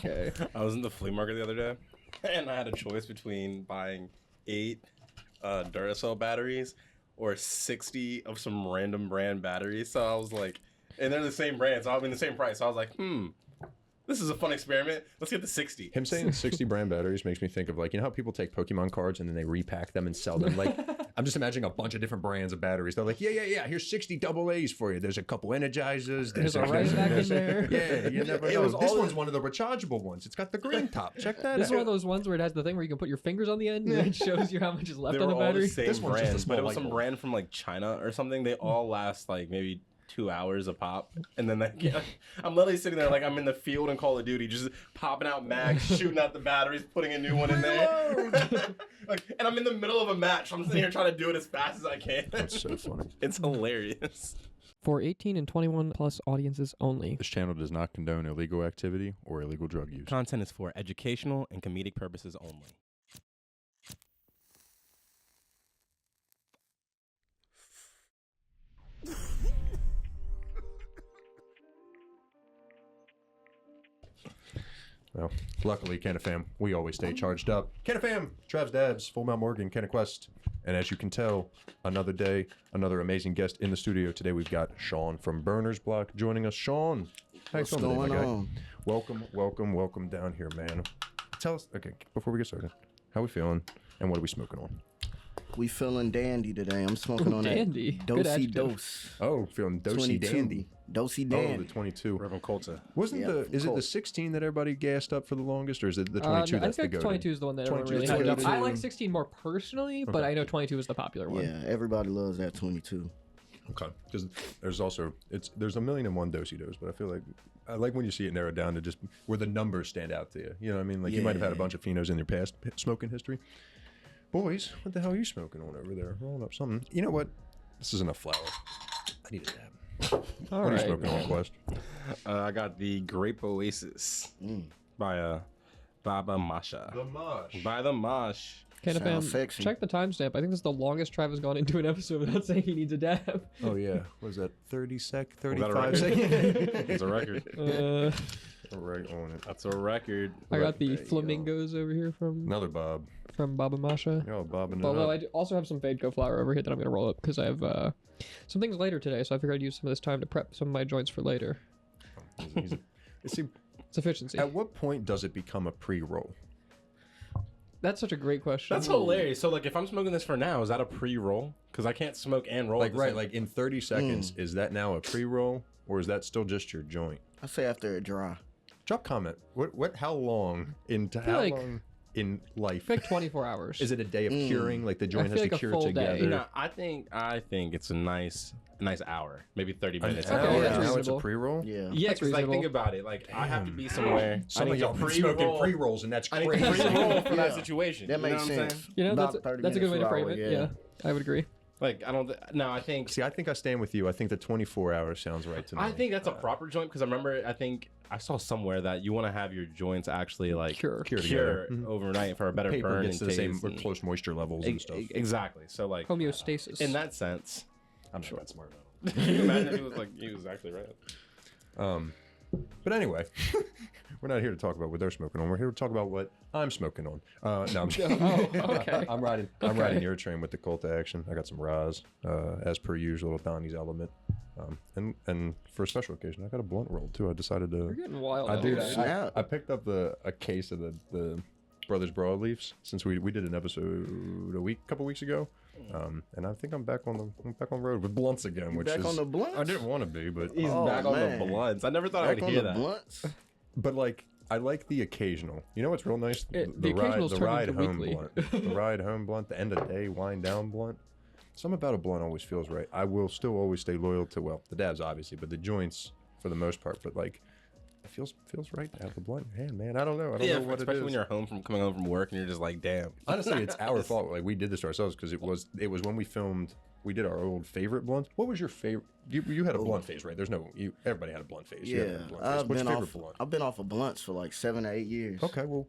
Okay. I was in the flea market the other day, and I had a choice between buying 8 Duracell batteries or 60 of some random brand batteries. So I was like, and they're the same brand, so I'll be in the same price. So I was like, this is a fun experiment. Let's get the 60. Him saying 60 brand batteries makes me think of, like, you know how people take Pokemon cards and then they repack them and sell them? Like, I'm just imagining a bunch of different brands of batteries. They're like, yeah, here's 60 double A's for you. There's a couple Energizers. There's a right back in there. Yeah, you never know. This one's one of the rechargeable ones. It's got the green top. Check that out. This is one of those ones where it has the thing where you can put your fingers on the end and it shows you how much is left on the battery. This one's just a small, but it was some brand from like China or something. They all last like maybe 2 hours a pop, and then I'm literally sitting there like I'm in the field in Call of Duty, just popping out mags, shooting out the batteries, putting a new one in there. Like, and I'm in the middle of a match. I'm sitting here trying to do it as fast as I can. That's so funny. It's hilarious. For 18 and 21 plus audiences only. This channel does not condone illegal activity or illegal drug use. Content is for educational and comedic purposes only. Well, luckily, CannaFam, we always stay charged up. CannaFam, Travs Dabs, Full Mount Morgan, CannaQuestt. And as you can tell, another day, another amazing guest in the studio. Today we've got Sean from Burner's Block joining us. Sean, how you feeling today, my guy? Welcome down here, man. Tell us, okay, before we get started, how we feeling and what are we smoking on? We feeling dandy today. I'm smoking on dandy. that Dosey Dose. Oh, feeling dosey dandy. Dosey dandy. Oh, the 22. Reverend Colta. Wasn't is it the 16 that everybody gassed up for the longest, or is it the 22 that's the go? 22 is the one that everyone really hyped up. I like 16 more personally, but I know 22 is the popular one. Yeah, everybody loves that 22. Okay, because there's also there's 1,000,001 dosey dos, but I feel like I like when you see it narrowed down to just where the numbers stand out to you. You know what I mean? Like you might have had a bunch of phenos in your past smoking history. Boys, what the hell are you smoking on over there? Rolling up something. You know what? This isn't a flower. I need a dab. What are you smoking on, Quest? I got the Grape Oasis by Baba Masha. The Mosh. By the Mosh. CannaFam, check the timestamp. I think this is the longest Trav has gone into an episode without saying he needs a dab. Oh, yeah. What is that? 35 seconds? It's a record. Right on it. That's a record. I got the flamingos over here from another Bob. From Baba Masha. Yo, bobbing it Although up. I also have some Fadeco flour over here that I'm going to roll up because I have some things later today, so I figured I'd use some of this time to prep some of my joints for later. See, it's efficiency. At what point does it become a pre-roll? That's such a great question. That's hilarious. So, like, if I'm smoking this for now, is that a pre-roll? Because I can't smoke and roll. Like, right, like in 30 seconds, is that now a pre-roll, or is that still just your joint? I say after it dry. Drop comment. How long in life? Like 24 hours. Is it a day of curing? Like the joint has to cure together? You know, I think it's a nice hour, maybe 30 minutes. Okay, that's now it's a reasonable. pre-roll? Yeah. Yeah, because like think about it. Like I have to be somewhere. Some of y'all been smoking pre-rolls, and that's crazy. I need to pre-roll for that situation. That makes sense. You know, that's a good way to frame it. Yeah, I would agree. Like I think. See, I think I stand with you. I think the 24 hours sounds right to me. I think that's a proper joint because I remember I think I saw somewhere that you want to have your joints actually like cure overnight for a better paper burn gets and to the taste same close moisture levels and stuff. Exactly. So like homeostasis. In that sense, I'm sure that's smart. Can you imagine if he was actually right? But anyway, we're not here to talk about what they're smoking on. We're here to talk about what I'm smoking on. No, I'm just okay. I'm riding your train with the Colta action. I got some Raz, as per usual, little Donnie's element. And for a special occasion, I got a blunt roll too. I decided to. You're getting wild. I do. I picked up a case of the Brothers Broadleafs since we did an episode a couple weeks ago. And I think I'm back on the road with blunts again, which back is on the blunts? I didn't want to be, but He's back on the blunts. I never thought I'd hear that. Blunts? But like I like the occasional. You know what's real nice? The ride home weekly. blunt. The ride home blunt, the end of the day wind down blunt. Something about a blunt always feels right. I will still always stay loyal to the dabs obviously, but the joints for the most part. But like it feels right to have the blunt in your hand, man. I don't know what it is. Especially when you're coming home from work and you're just like, damn. Honestly, it's our fault. Like we did this to ourselves because it was when we filmed. We did our old favorite blunt. What was your favorite? You had a blunt phase, right? Everybody had a blunt phase. Yeah, What's your favorite blunt? I've been off of blunts for like 7 to 8 years. Okay, well,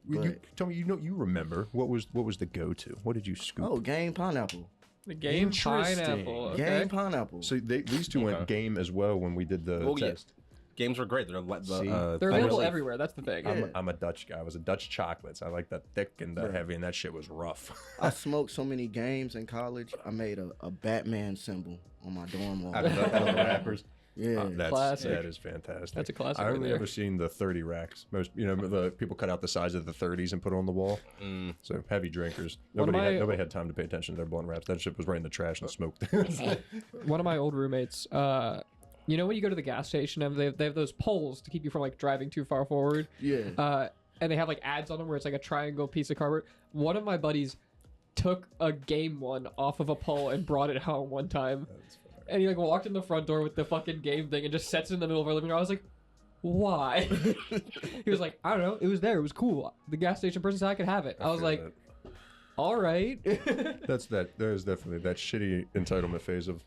tell me. You remember what was the go-to? What did you scoop? Oh, Game Pineapple. The Game Pineapple. Okay. Game Pineapple. So these two went Game as well when we did the test. games were great. They're They're available everywhere. That's the thing. I'm a Dutch guy. I was a Dutch chocolates. I like the thick and the heavy, and that shit was rough. I smoked so many games in college. I made a Batman symbol on my dorm wall. Out of the wrappers. Yeah, Classic. That is fantastic. That's a classic I right only there. ever seen the 30 racks. Most, the people cut out the size of the 30s and put it on the wall. So heavy drinkers. Nobody had time to pay attention to their blunt wraps. That shit was right in the trash and smoked. One of my old roommates, you know when you go to the gas station and they have those poles to keep you from like driving too far forward? yeah. And they have like ads on them where it's like a triangle piece of cardboard. One of my buddies took a game one off of a pole and brought it home one time. And he like walked in the front door with the fucking game thing and just sets it in the middle of our living room. I was like, why? He was like, I don't know. It was there. It was cool. The gas station person said I could have it. I was like, all right. There's definitely that shitty entitlement phase of,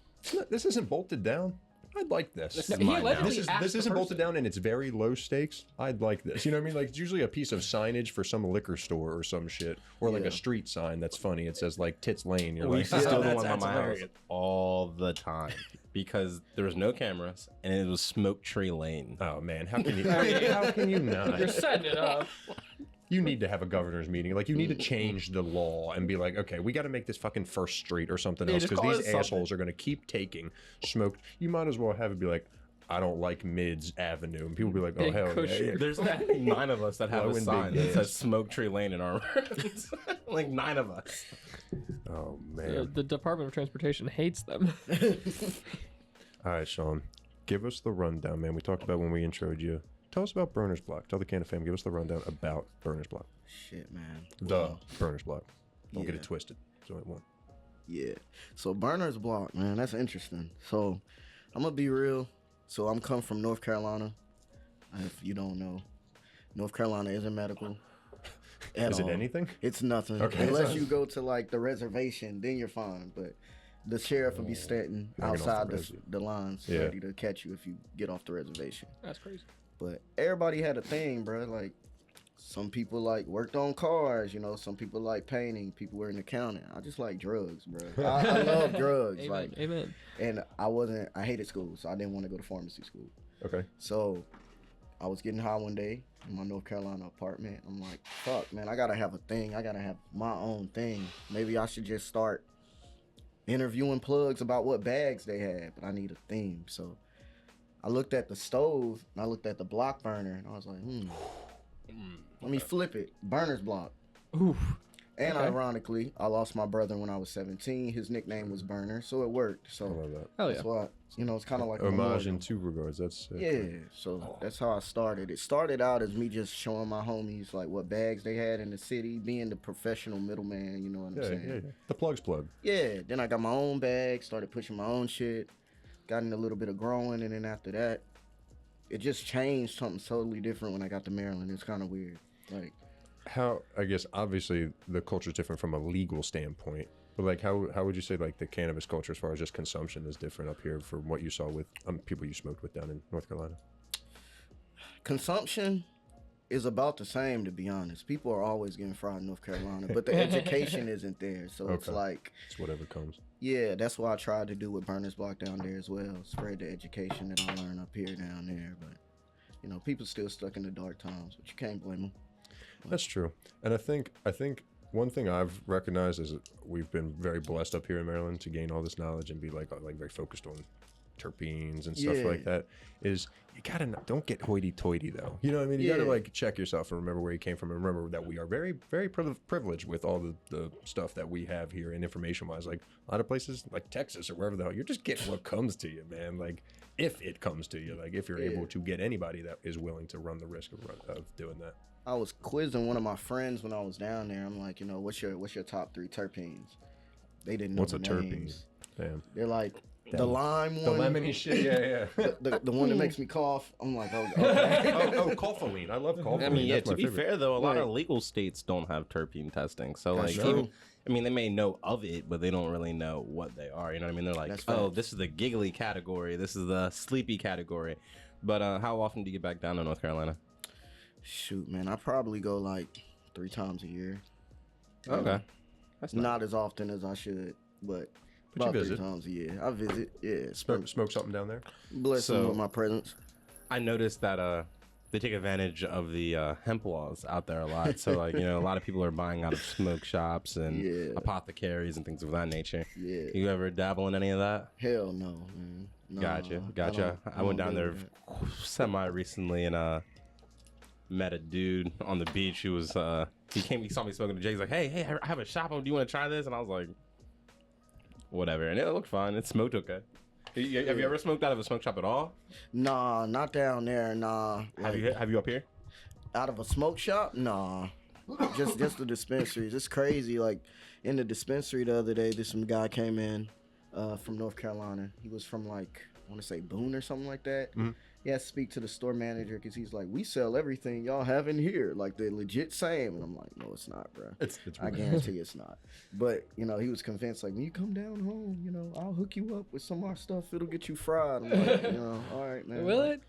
this isn't bolted down. I'd like this. He allegedly asked This the isn't bolted person. down and it's very low stakes. I'd like this. You know what I mean? Like, it's usually a piece of signage for some liquor store or some shit. Or like a street sign that's funny. It says like Tits Lane. You're We like, used to steal the that's one on my house hilarious. all the time because there was no cameras and it was Smoke Tree Lane. Oh man, how can you not? You're setting it up. You need to have a governor's meeting. Like, you need to change the law and be like, okay, we got to make this fucking First Street or something else just because call these it something. assholes are going to keep taking smoked. You might as well have it be like, I don't like Mids Avenue. And people be like, oh, Big hell yeah, cushion. yeah. There's like 9 of us that have Low a and sign big that gas. says Smoke Tree Lane in our rooms. Like 9 of us. Oh, man. The Department of Transportation hates them. All right, Sean, give us the rundown, man. We talked about when we introed you. Tell us about Burner's Block. Tell the Canna fam, give us the rundown about Burner's Block. Shit, man. The Burner's Block. Don't get yeah. it twisted. That's what I want. Yeah. So Burner's Block, man, that's interesting. So I'm gonna be real. So I'm come from North Carolina. If you don't know, North Carolina isn't medical. At Is it all. anything? It's nothing. Okay. Unless you go to like the reservation, then you're fine. But the sheriff will be standing Knocking off outside the res. the lines Yeah. ready to catch you if you get off the reservation. That's crazy. But everybody had a thing, bro. Like some people like worked on cars, you know. Some people like painting. People were in accounting. I just like drugs, bro. I love drugs. Amen. Like, Amen. and I hated school, so I didn't want to go to pharmacy school. Okay. So I was getting high one day in my North Carolina apartment. I'm like, fuck, man, I gotta have a thing. I gotta have my own thing. Maybe I should just start interviewing plugs about what bags they had, but I need a theme. So I looked at the stove and I looked at the block burner and I was like, let me flip it. Burner's Block. Oof. And Okay. ironically, I lost my brother when I was 17. His nickname was Burner, so it worked. I So love that. Hell yeah. that's why, it's kind of like a Homage memorial. in two regards. That's sick. Yeah, so that's how I started. It started out as me just showing my homies like what bags they had in the city, being the professional middleman, you know what I'm saying? Yeah. The plug's plug. Yeah, then I got my own bag, started pushing my own shit, got in a little bit of growing, and then after that, it just changed something totally different when I got to Maryland. It's kind of weird. Like, How, I guess, obviously the culture's different from a legal standpoint, but like how would you say like the cannabis culture as far as just consumption is different up here from what you saw with people you smoked with down in North Carolina? consumption is about the same, to be honest. People are always getting fried in North Carolina, but the education isn't there. So it's Okay. like, It's whatever comes. yeah, that's what I tried to do with Burner's Block down there as well. Spread the education that I learned up here down there. But, people still stuck in the dark times, but you can't blame them. That's true. And I think one thing I've recognized is that we've been very blessed up here in Maryland to gain all this knowledge and be like very focused on terpenes and stuff Yeah. like that. Is you gotta don't get hoity-toity though. You know what I mean? You gotta Yeah. like check yourself and remember where you came from and remember that we are very, very privileged with all the stuff that we have here and information-wise. Like a lot of places like Texas or wherever the hell, you're just getting what comes to you, man. Like if it comes to you, like if you're able to get anybody that is willing to run the risk of doing that. I was quizzing one of my friends when I was down there. I'm like, what's your top 3 terpenes? They didn't know What's the a terpene? names. Damn. They're like the lime one, The lemony shit, yeah. the one that makes me cough. I'm like, oh, okay. Cougholine. I love cougholine. I mean, yeah, That's to my be favorite. fair though, a lot Right. of legal states don't have terpene testing. So That's like, true. they may know of it, but they don't really know what they are. You know what I mean? They're like, That's oh, facts. this is the giggly category. This is the sleepy category. But how often do you get back down to North Carolina? Shoot, man, I probably go like 3 times a year. Okay. That's not Not as often as I should, but But you about 3 visit. times a year. I visit, yeah. Smoke something down there. Bless them So- with my presence. I noticed that they take advantage of the hemp laws out there a lot. So like, you know, a lot of people are buying out of smoke shops and apothecaries and things of that nature. Yeah. You ever dabble in any of that? Hell no, man. Nah, Gotcha. I went down there semi recently and met a dude on the beach who was he saw me smoking a J. He's like, hey, I have a shop. Do you want to try this? And I was like, whatever. And it looked fine. It smoked okay. Have you ever smoked out of a smoke shop at all? Nah, not down there. Nah. Like, have you up here? Out of a smoke shop? Nah. just the dispensaries. It's crazy. Like in the dispensary the other day, some guy came in from North Carolina. He was from like, I want to say Boone or something like that. Mm-hmm. He had to speak to the store manager because he's like, we sell everything y'all have in here, like the legit same. And I'm like, no, it's not, bro. It's I guarantee it's not. But you know, he was convinced, like, when you come down home, you know, I'll hook you up with some of our stuff. It'll get you fried. I'm like, you know, all right, man. Will it?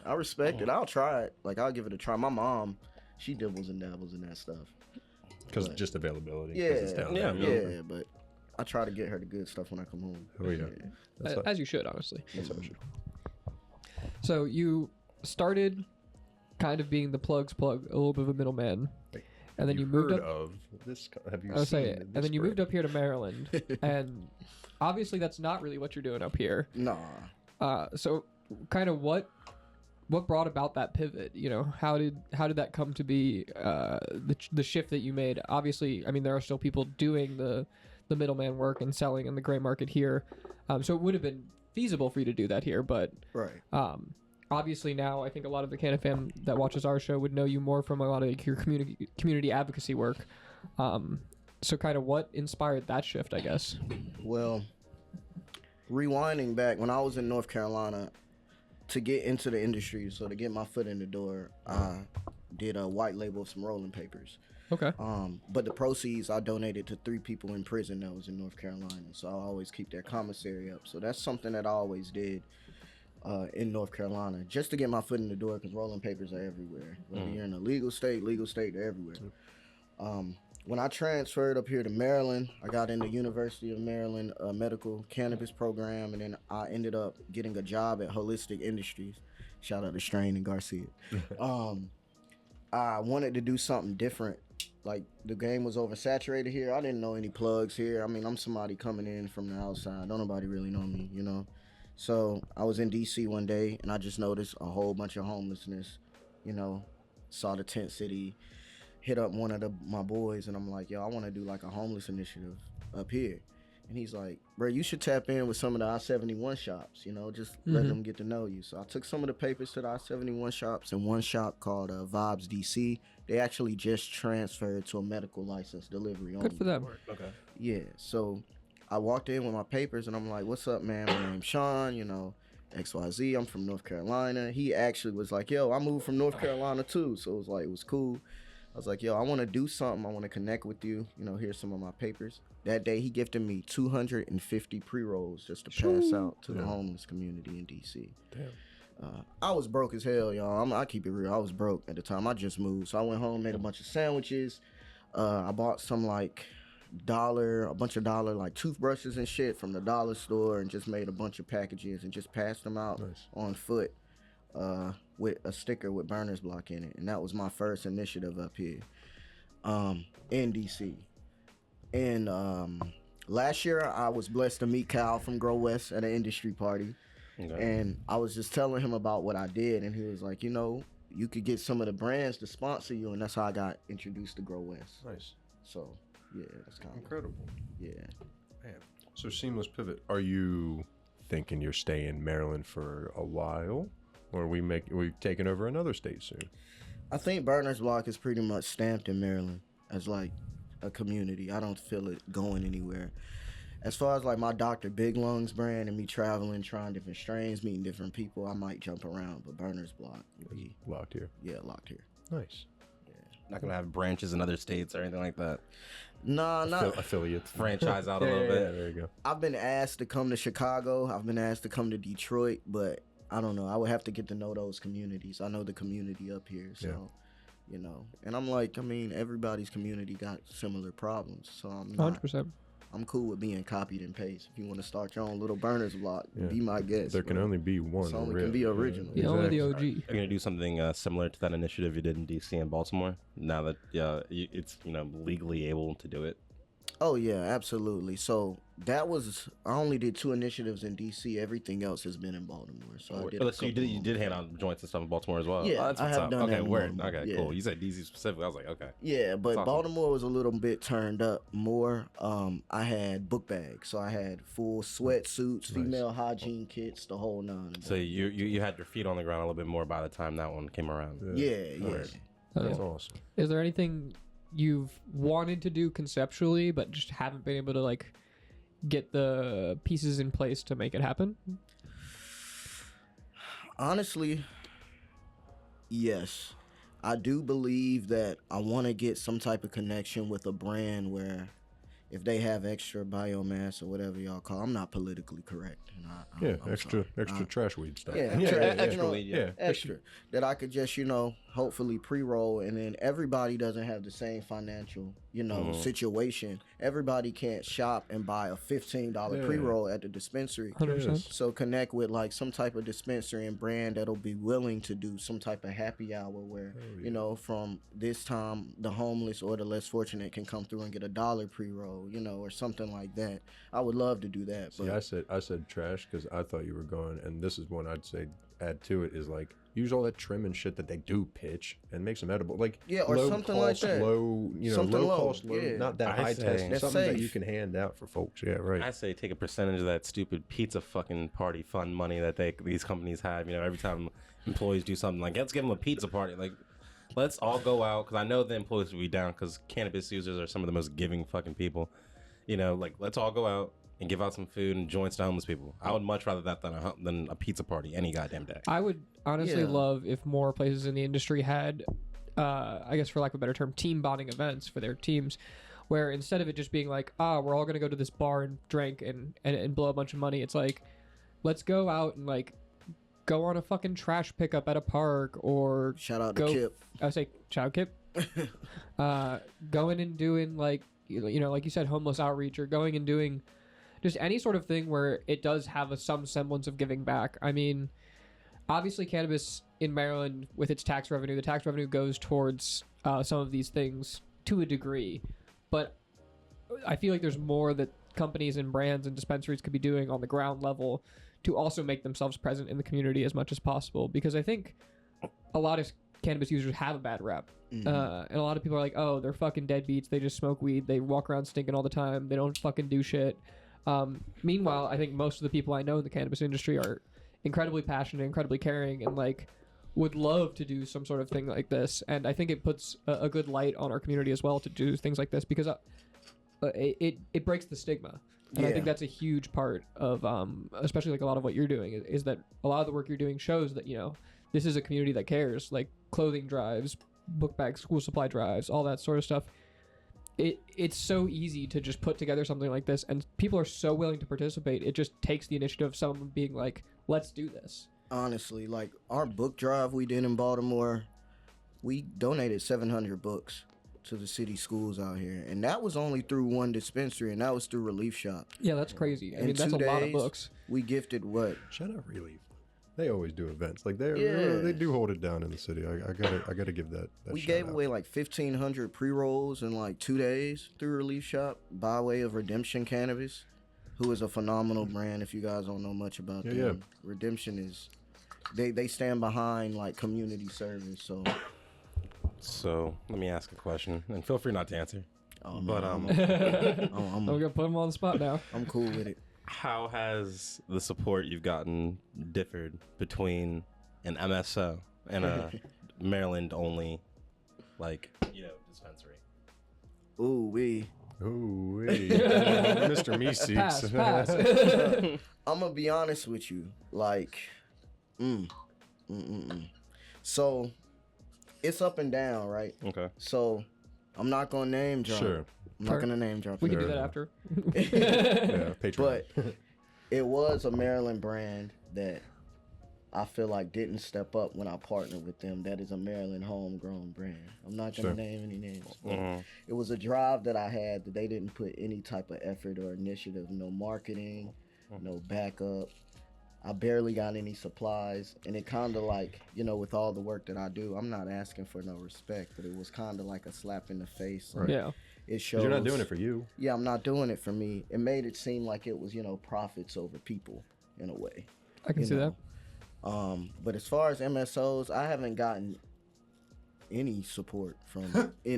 I respect it. I'll try it. Like, I'll give it a try. My mom, she dibbles and dabbles in that stuff. Because just availability. Yeah, It's down there. but I try to get her the good stuff when I come home. Oh yeah. As you should, honestly. That's how it should. So you started kind of being the plug's plug, a little bit of a middleman, and then you moved heard up. Of this? Have you I was seen saying, this and then you brand? moved up here to Maryland, and obviously that's not really what you're doing up here. Nah. So kind of what brought about that pivot? You know, how did that come to be? The shift that you made. Obviously, I mean, there are still people doing the middleman work and selling in the gray market here, so it would have been feasible for you to do that here, but Right. Obviously now I think a lot of the Canna fam that watches our show would know you more from a lot of your community advocacy work. So kind of what inspired that shift, I guess? Well, rewinding back when I was in North Carolina to get into the industry, so to get my foot in the door, I did a white label of some rolling papers. Okay. But the proceeds I donated to 3 people in prison that was in North Carolina. So I always keep their commissary up. So that's something that I always did in North Carolina, just to get my foot in the door, because rolling papers are everywhere. Whether you're in a legal state, they're everywhere. When I transferred up here to Maryland, I got into University of Maryland medical cannabis program, and then I ended up getting a job at Holistic Industries. Shout out to Strain and Garcia. I wanted to do something different. Like, the game was oversaturated here. I didn't know any plugs here. I mean, I'm somebody coming in from the outside. Don't nobody really know me, you know? So I was in D.C. one day, and I just noticed a whole bunch of homelessness, you know? Saw the tent city, hit up one of my boys, and I'm like, yo, I want to do, like, a homeless initiative up here. And he's like, bro, you should tap in with some of the I-71 shops, you know, just let them get to know you. So I took some of the papers to the I-71 shops, and one shop called Vibes DC, they actually just transferred to a medical license delivery only. Good for them. Okay. Yeah, so I walked in with my papers, and I'm like, what's up, man? My name's Sean, you know, XYZ, I'm from North Carolina. He actually was like, yo, I moved from North Carolina too. So it was like, it was cool. I was like, yo, I want to do something. I want to connect with you. You know, here's some of my papers. That day, he gifted me 250 pre-rolls just to pass out to the homeless community in D.C. Damn. I was broke as hell, y'all. I keep it real. I was broke at the time. I just moved. So I went home, made a bunch of sandwiches. I bought some, like, a bunch of dollar, like, toothbrushes and shit from the dollar store, and just made a bunch of packages and just passed them out on foot with a sticker with Burner's Block in it. And that was my first initiative up here in D.C. And last year, I was blessed to meet Cal from Grow West at an industry party. Okay. And I was just telling him about what I did, and he was like, you know, you could get some of the brands to sponsor you, and that's how I got introduced to Grow West. Nice. So, yeah, that's kind of incredible. Yeah. Man. So, seamless pivot. Are you thinking you're staying in Maryland for a while, or are we taking over another state soon? I think Burner's Block is pretty much stamped in Maryland as like a community. I don't feel it going anywhere. As far as like my Dr. Big Lungs brand and me traveling, trying different strains, meeting different people, I might jump around, but Burner's Block would be locked here. Yeah, locked here. Nice. Yeah. Not gonna have branches in other states or anything like that. Nah, not affiliates. Franchise out a little bit. Yeah, there you go. I've been asked to come to Chicago. I've been asked to come to Detroit, but I don't know. I would have to get to know those communities. I know the community up here, so you know. And I'm like, I mean, everybody's community got similar problems, so I'm not. 100%. I'm cool with being copied and pasted. If you want to start your own little burners block, be my guest. There can only be one. It's only really. can be original. Yeah, only the OG. Are you gonna do something similar to that initiative you did in DC and Baltimore? Now that it's legally able to do it. Oh yeah, absolutely. So that was I only did 2 initiatives in DC. Everything else has been in Baltimore. So I did. So you did hand out joints and stuff in Baltimore as well. Yeah, oh, that's I what's have up. done Okay, that in word. Baltimore. Okay, Yeah. cool. You said DC specifically. I was like, okay. Yeah, but awesome. Baltimore was a little bit turned up more. I had book bags, so I had full sweatsuits, female hygiene kits, the whole 9. So you had your feet on the ground a little bit more by the time that one came around. Yeah. That's awesome. Is there anything you've wanted to do conceptually but just haven't been able to like get the pieces in place to make it happen? Honestly, yes. I do believe that I want to get some type of connection with a brand where if they have extra biomass or whatever y'all call, I'm not politically correct. And I'm extra sorry. trash weed stuff. Extra weed, yeah. Extra. That I could just, hopefully pre-roll, and then everybody doesn't have the same financial, situation. Everybody can't shop and buy a $15 pre-roll at the dispensary. 100%. So connect with like some type of dispensary and brand that'll be willing to do some type of happy hour where, from this time the homeless or the less fortunate can come through and get $1 pre-roll, or something like that. I would love to do that. See, I said trash because I thought you were going, and this is one I'd say add to it is like use all that trim and shit that they do pitch and make some edible, like or low something cost, like that. Low cost, not that I high say- test, That's something that safe. you can hand out for folks. Yeah, right. I say take a percentage of that stupid pizza fucking party fund money that these companies have. Every time employees do something, like let's give them a pizza party. Like let's all go out, because I know the employees will be down because cannabis users are some of the most giving fucking people. Like let's all go out and give out some food and joints to homeless people. I would much rather that than a pizza party any goddamn day. I would honestly love if more places in the industry had, I guess for lack of a better term, team bonding events for their teams, where instead of it just being like, we're all going to go to this bar and drink and blow a bunch of money, it's like, let's go out and like go on a fucking trash pickup at a park, or shout out to Kip. I would say shout out Kip. Going and doing like, like you said, homeless outreach, or going and doing just any sort of thing where it does have some semblance of giving back. I mean, obviously cannabis in Maryland, with its tax revenue, the tax revenue goes towards some of these things to a degree, but I feel like there's more that companies and brands and dispensaries could be doing on the ground level to also make themselves present in the community as much as possible, because I think a lot of cannabis users have a bad rep. And a lot of people are like, oh, they're fucking deadbeats, they just smoke weed, they walk around stinking all the time, they don't fucking do shit. Meanwhile, I think most of the people I know in the cannabis industry are incredibly passionate, incredibly caring, and like would love to do some sort of thing like this. And I think it puts a good light on our community as well to do things like this, because it breaks the stigma. And I think that's a huge part of, especially like a lot of what you're doing is that a lot of the work you're doing shows that, this is a community that cares, like clothing drives, book bags, school supply drives, all that sort of stuff. It's so easy to just put together something like this, and people are so willing to participate. It just takes the initiative of someone being like, let's do this. Honestly, like our book drive we did in Baltimore, we donated 700 books to the city schools out here, and that was only through one dispensary, and that was through Relief Shop. Yeah, that's crazy. I In mean, that's 2 a lot of days, books. We gifted what? Shout out Relief. They always do events. Like they do hold it down in the city. I gotta give that We shout gave out. away like 1,500 pre-rolls in like 2 days through Relief Shop by way of Redemption Cannabis, who is a phenomenal brand. If you guys don't know much about them, Yeah. Redemption is they stand behind like community service. So let me ask a question, and feel free not to answer. I'm gonna put them on the spot now. I'm cool with it. How has the support you've gotten differed between an MSO and a Maryland only, dispensary? Ooh Mr. Me Seeks. Pass. I'm gonna be honest with you, like, So, it's up and down, right? Okay. So, I'm not gonna name drop. Sure. I'm not gonna name drop. We can do Fair that enough. after. Yeah, Patreon. But it was a Maryland brand that I feel like didn't step up when I partnered with them. That is a Maryland homegrown brand. I'm not gonna name any names, but it was a drive that I had that they didn't put any type of effort or initiative, no marketing, no backup. I barely got any supplies, and it kind of like, you know, with all the work that I do, I'm not asking for no respect, but it was kind of like a slap in the face. Right. Yeah. It shows. You're not doing it for you. Yeah, I'm not doing it for me. It made it seem like it was, you know, profits over people in a way. I can see that. But as far as MSOs, I haven't gotten any support from MSOs. You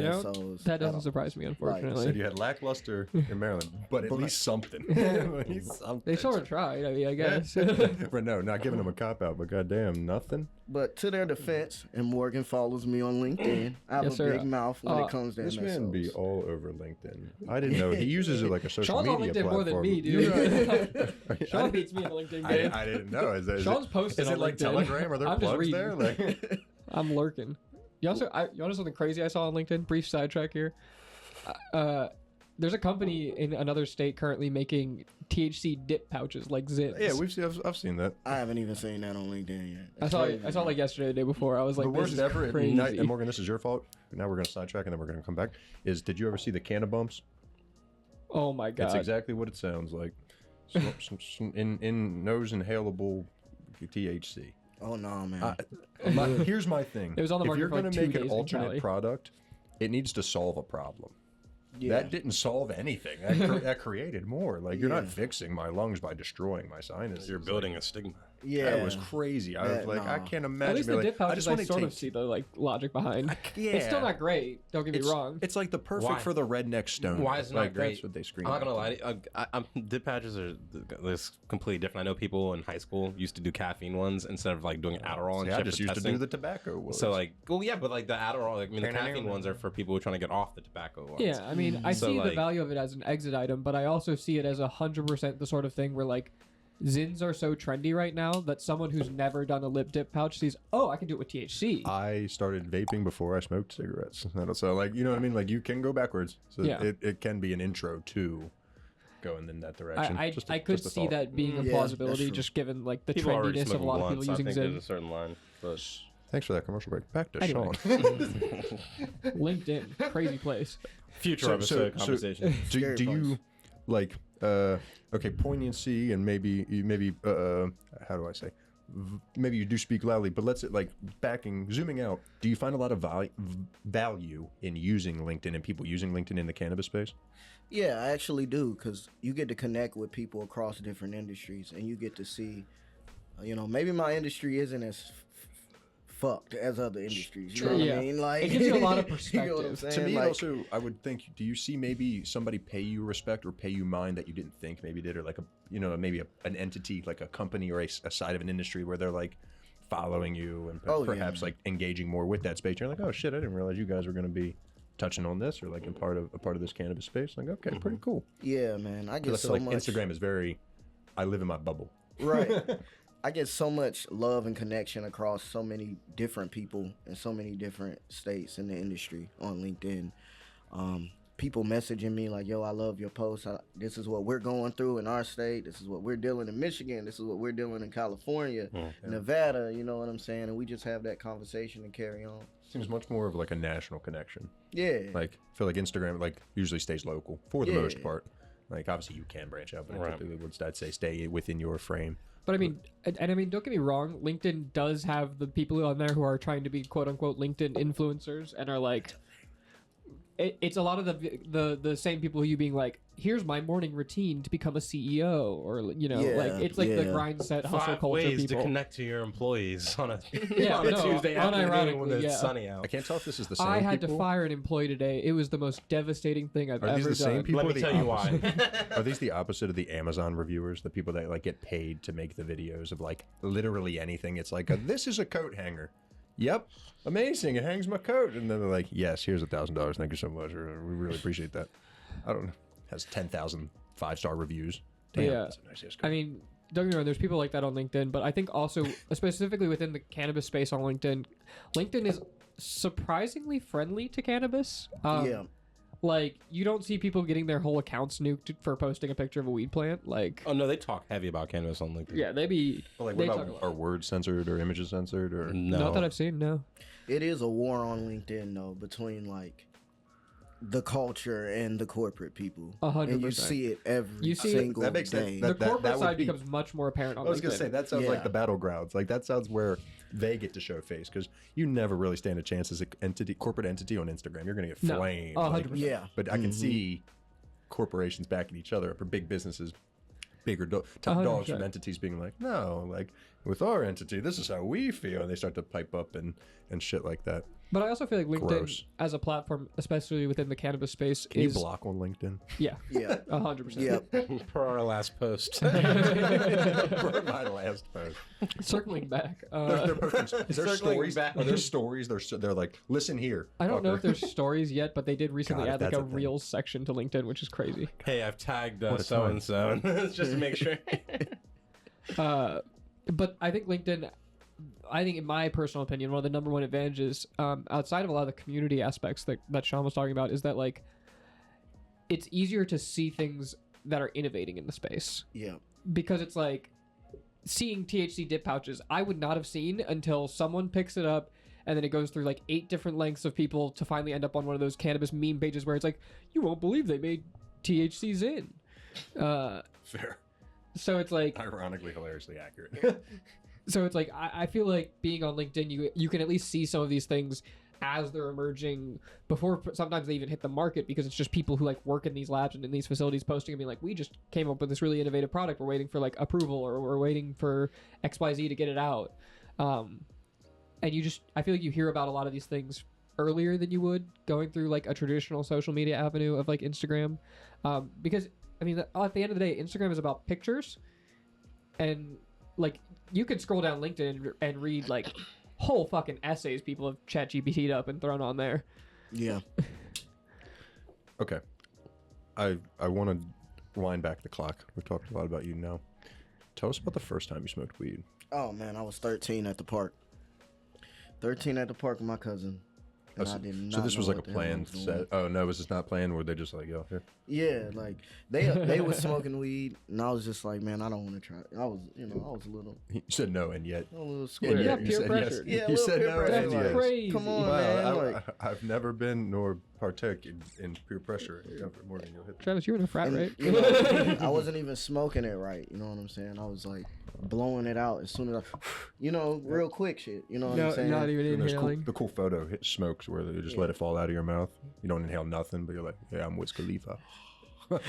know, that doesn't surprise me, unfortunately. Said you had lackluster in Maryland, but at least something. At least something. They sort of tried, I mean, I guess. But no, not giving them a cop out, but goddamn, nothing. But to their defense, and Morgan follows me on LinkedIn, I have a big mouth when it comes to This MSOs. man be all over LinkedIn. I didn't know. He uses it like a social Sean's on media LinkedIn platform. more than me, dude. Sean beats me in the LinkedIn game. I didn't know. Sean's posting Is on it like LinkedIn. Telegram? Are there I'm just plugs reading. there? Like, I'm lurking. You know something crazy I saw on LinkedIn? Brief sidetrack here. There's a company in another state currently making THC dip pouches like Zins. yeah, I've seen that. I haven't even seen that on LinkedIn yet. I saw like yesterday, the day before. I was like, The this worst is ever. crazy. And Morgan, this is your fault. Now we're gonna sidetrack and then we're gonna come back. Did you ever see the Cannabumps? Oh my god. It's exactly what it sounds like. In nose inhalable THC. Oh no, man. Here's my thing. It was on the if market you're for, like, gonna 2 make days an in alternate Cali. product, it needs to solve a problem. Yeah. That didn't solve anything. That created more. Like, you're not fixing my lungs by destroying my sinuses. You're building a stigma. Yeah. That was crazy. I was like, I can't imagine. At least the being dip like, pouches, I wanna sort of take- see the like logic behind. Yeah. It's still not great. Don't get me wrong. It's like the perfect Why? for the redneck stone. Why is it like, not great? That's what they scream. I'm not gonna out. lie to you. Dip patches are this completely different. I know people in high school used to do caffeine ones instead of like doing Adderall and See, I shit just for used testing. to do the tobacco ones. So like, well, yeah, but like the Adderall, like, I mean, the caffeine ones are for people who are trying to get off the tobacco ones. Yeah, I mean, I So, see the like- value of it as an exit item, but I also see it as 100% the sort of thing where like Zins are so trendy right now that someone who's never done a lip dip pouch sees, oh, I can do it with THC. I started vaping before I smoked cigarettes. So, like, you know what I mean? Like, you can go backwards. So Yeah. it can be an intro to going in that direction. I could see that being a Yeah, plausibility, that's true. just given like the People are already trendiness of a smoking lot of blunts. people I using think there's a Zins. certain line, but Thanks for that commercial break. Back to Anyway. Sean. LinkedIn, crazy place. future episode conversation. do Scary you like okay, poignancy and maybe how do I say, maybe you do speak loudly, but let's like zooming out, do you find a lot of value in using LinkedIn and people using LinkedIn in the cannabis space? Yeah, I actually do, because you get to connect with people across different industries, and you get to see, you know, maybe my industry isn't as fucked as other industries. You know what I mean? Like, It gives you a lot of you know what I'm perspective. saying? To me, Like, also, I would think, do you see maybe somebody pay you respect or pay you mind that you didn't think maybe did, or like maybe an entity like a company or a side of an industry where they're like following you and perhaps like engaging more with that space? You're like, oh shit, I didn't realize you guys were going to be touching on this or like a part of this cannabis space. Like, okay, pretty cool. yeah, man, I 'Cause get I so feel like much. Instagram is very, I live in my bubble. Right. I get so much love and connection across so many different people in so many different states in the industry on LinkedIn. People messaging me like, yo, I love your posts. This is what we're going through in our state. This is what we're dealing in Michigan. This is what we're dealing in California, Nevada. You know what I'm saying? And we just have that conversation and carry on. Seems much more of like a national connection. Yeah. Like, I feel like Instagram like usually stays local for the most part. Like, obviously you can branch out, but typically would I'd say stay within your frame. But I mean, and I mean, don't get me wrong. LinkedIn does have the people on there who are trying to be quote unquote LinkedIn influencers and are like, it's a lot of the same people who you being like, here's my morning routine to become a CEO, or like it's like the grind set hustle 5 culture ways people. to connect to your employees on a Yeah, on a no, Tuesday afternoon when unironically, it's yeah. sunny out. I can't tell if this is the same I had people. to fire an employee today. It was the most devastating thing I've Are these ever the same done. people? Let or me the tell you opposite? why. Are these the opposite of the Amazon reviewers? The people that like get paid to make the videos of like literally anything. It's like, this is a coat hanger. Yep, amazing. It hangs my coat, and then they're like, yes, here's $1,000. Thank you so much. We really appreciate that. I don't know. Has 10,000 5-star reviews. Damn, Yeah. that's a nice ass coat. I mean, don't get me wrong, there's people like that on LinkedIn, but I think also, specifically within the cannabis space on LinkedIn, LinkedIn is surprisingly friendly to cannabis. Yeah. like you don't see people getting their whole accounts nuked for posting a picture of a weed plant. Like, Oh no, they talk heavy about cannabis on LinkedIn. yeah, they be. But like, they what talk a about lot. are words censored or images censored or? No. Not that I've seen. No. It is a war on LinkedIn though between like the culture and the corporate people. 100%. And you see it every You see it- single That makes sense. day. The That corporate would side be- becomes much more apparent on I was LinkedIn. gonna say that sounds like Yeah. the battlegrounds. Like that sounds where they get to show face because you never really stand a chance as a corporate entity on Instagram. You're gonna get No. flamed. 100%. Yeah. But I can see corporations backing each other up, or big businesses, bigger top dogs 100%. from entities being like, no, like with our entity, this is how we feel, and they start to pipe up and shit like that. But I also feel like LinkedIn Gross. as a platform, especially within the cannabis space, Can you is block on LinkedIn? yeah, Yeah. 100%. Yep. Per our last post. For my last post. Circling back, They're posting, is there Circling stories? back. Are there stories? They're like, listen here. I don't know if fucker." there's stories yet, but they did recently God, if add like that's a a thing. Reels section to LinkedIn, which is crazy. Hey, I've tagged What a so and so, just to make sure. But I think LinkedIn, I think in my personal opinion, one of the number one advantages, outside of a lot of the community aspects that Sean was talking about, is that like it's easier to see things that are innovating in the space Yeah. because it's like seeing THC dip pouches I would not have seen until someone picks it up. And then it goes through like 8 different lengths of people to finally end up on one of those cannabis meme pages where it's like, you won't believe they made THCs in. Fair. So it's like, Ironically, hilariously accurate. so it's like I feel like being on LinkedIn, you can at least see some of these things as they're emerging before sometimes they even hit the market, because it's just people who like work in these labs and in these facilities posting and being like, we just came up with this really innovative product. We're waiting for like approval, or we're waiting for XYZ to get it out. And I feel like you hear about a lot of these things earlier than you would going through like a traditional social media avenue of like Instagram. Because I mean, at the end of the day, Instagram is about pictures, and like you could scroll down LinkedIn and read like whole fucking essays people have ChatGPT'd up and thrown on there. Yeah. Okay. I want to wind back the clock. We've talked a lot about you now. Tell us about the first time you smoked weed. Oh man, I was 13 at the park. 13 at the park with my cousin. And I did not So this was know like a what the hell I planned was doing. set. Oh no, was this not planned? Were they just like, yo, here? Yeah, like they was smoking weed, and I was just like, man, I don't want to try. I was a little He said no, and yet. square. Yeah, you peer said pressure. Yes. Yeah, a You little said peer no, pressure, and That's yes. crazy. Come on, Wow, man. Like, I've never been nor partake in peer pressure. Morgan, you'll hit. Travis, you were in a frat, and, right? you know, I wasn't even smoking it right. You know what I'm saying? I was like blowing it out as soon as real quick shit. You know what I'm saying? Not even And there's inhaling. the cool photo hit smokes where they just let it fall out of your mouth. You don't inhale nothing, but you're like, yeah, I'm Wiz Khalifa. But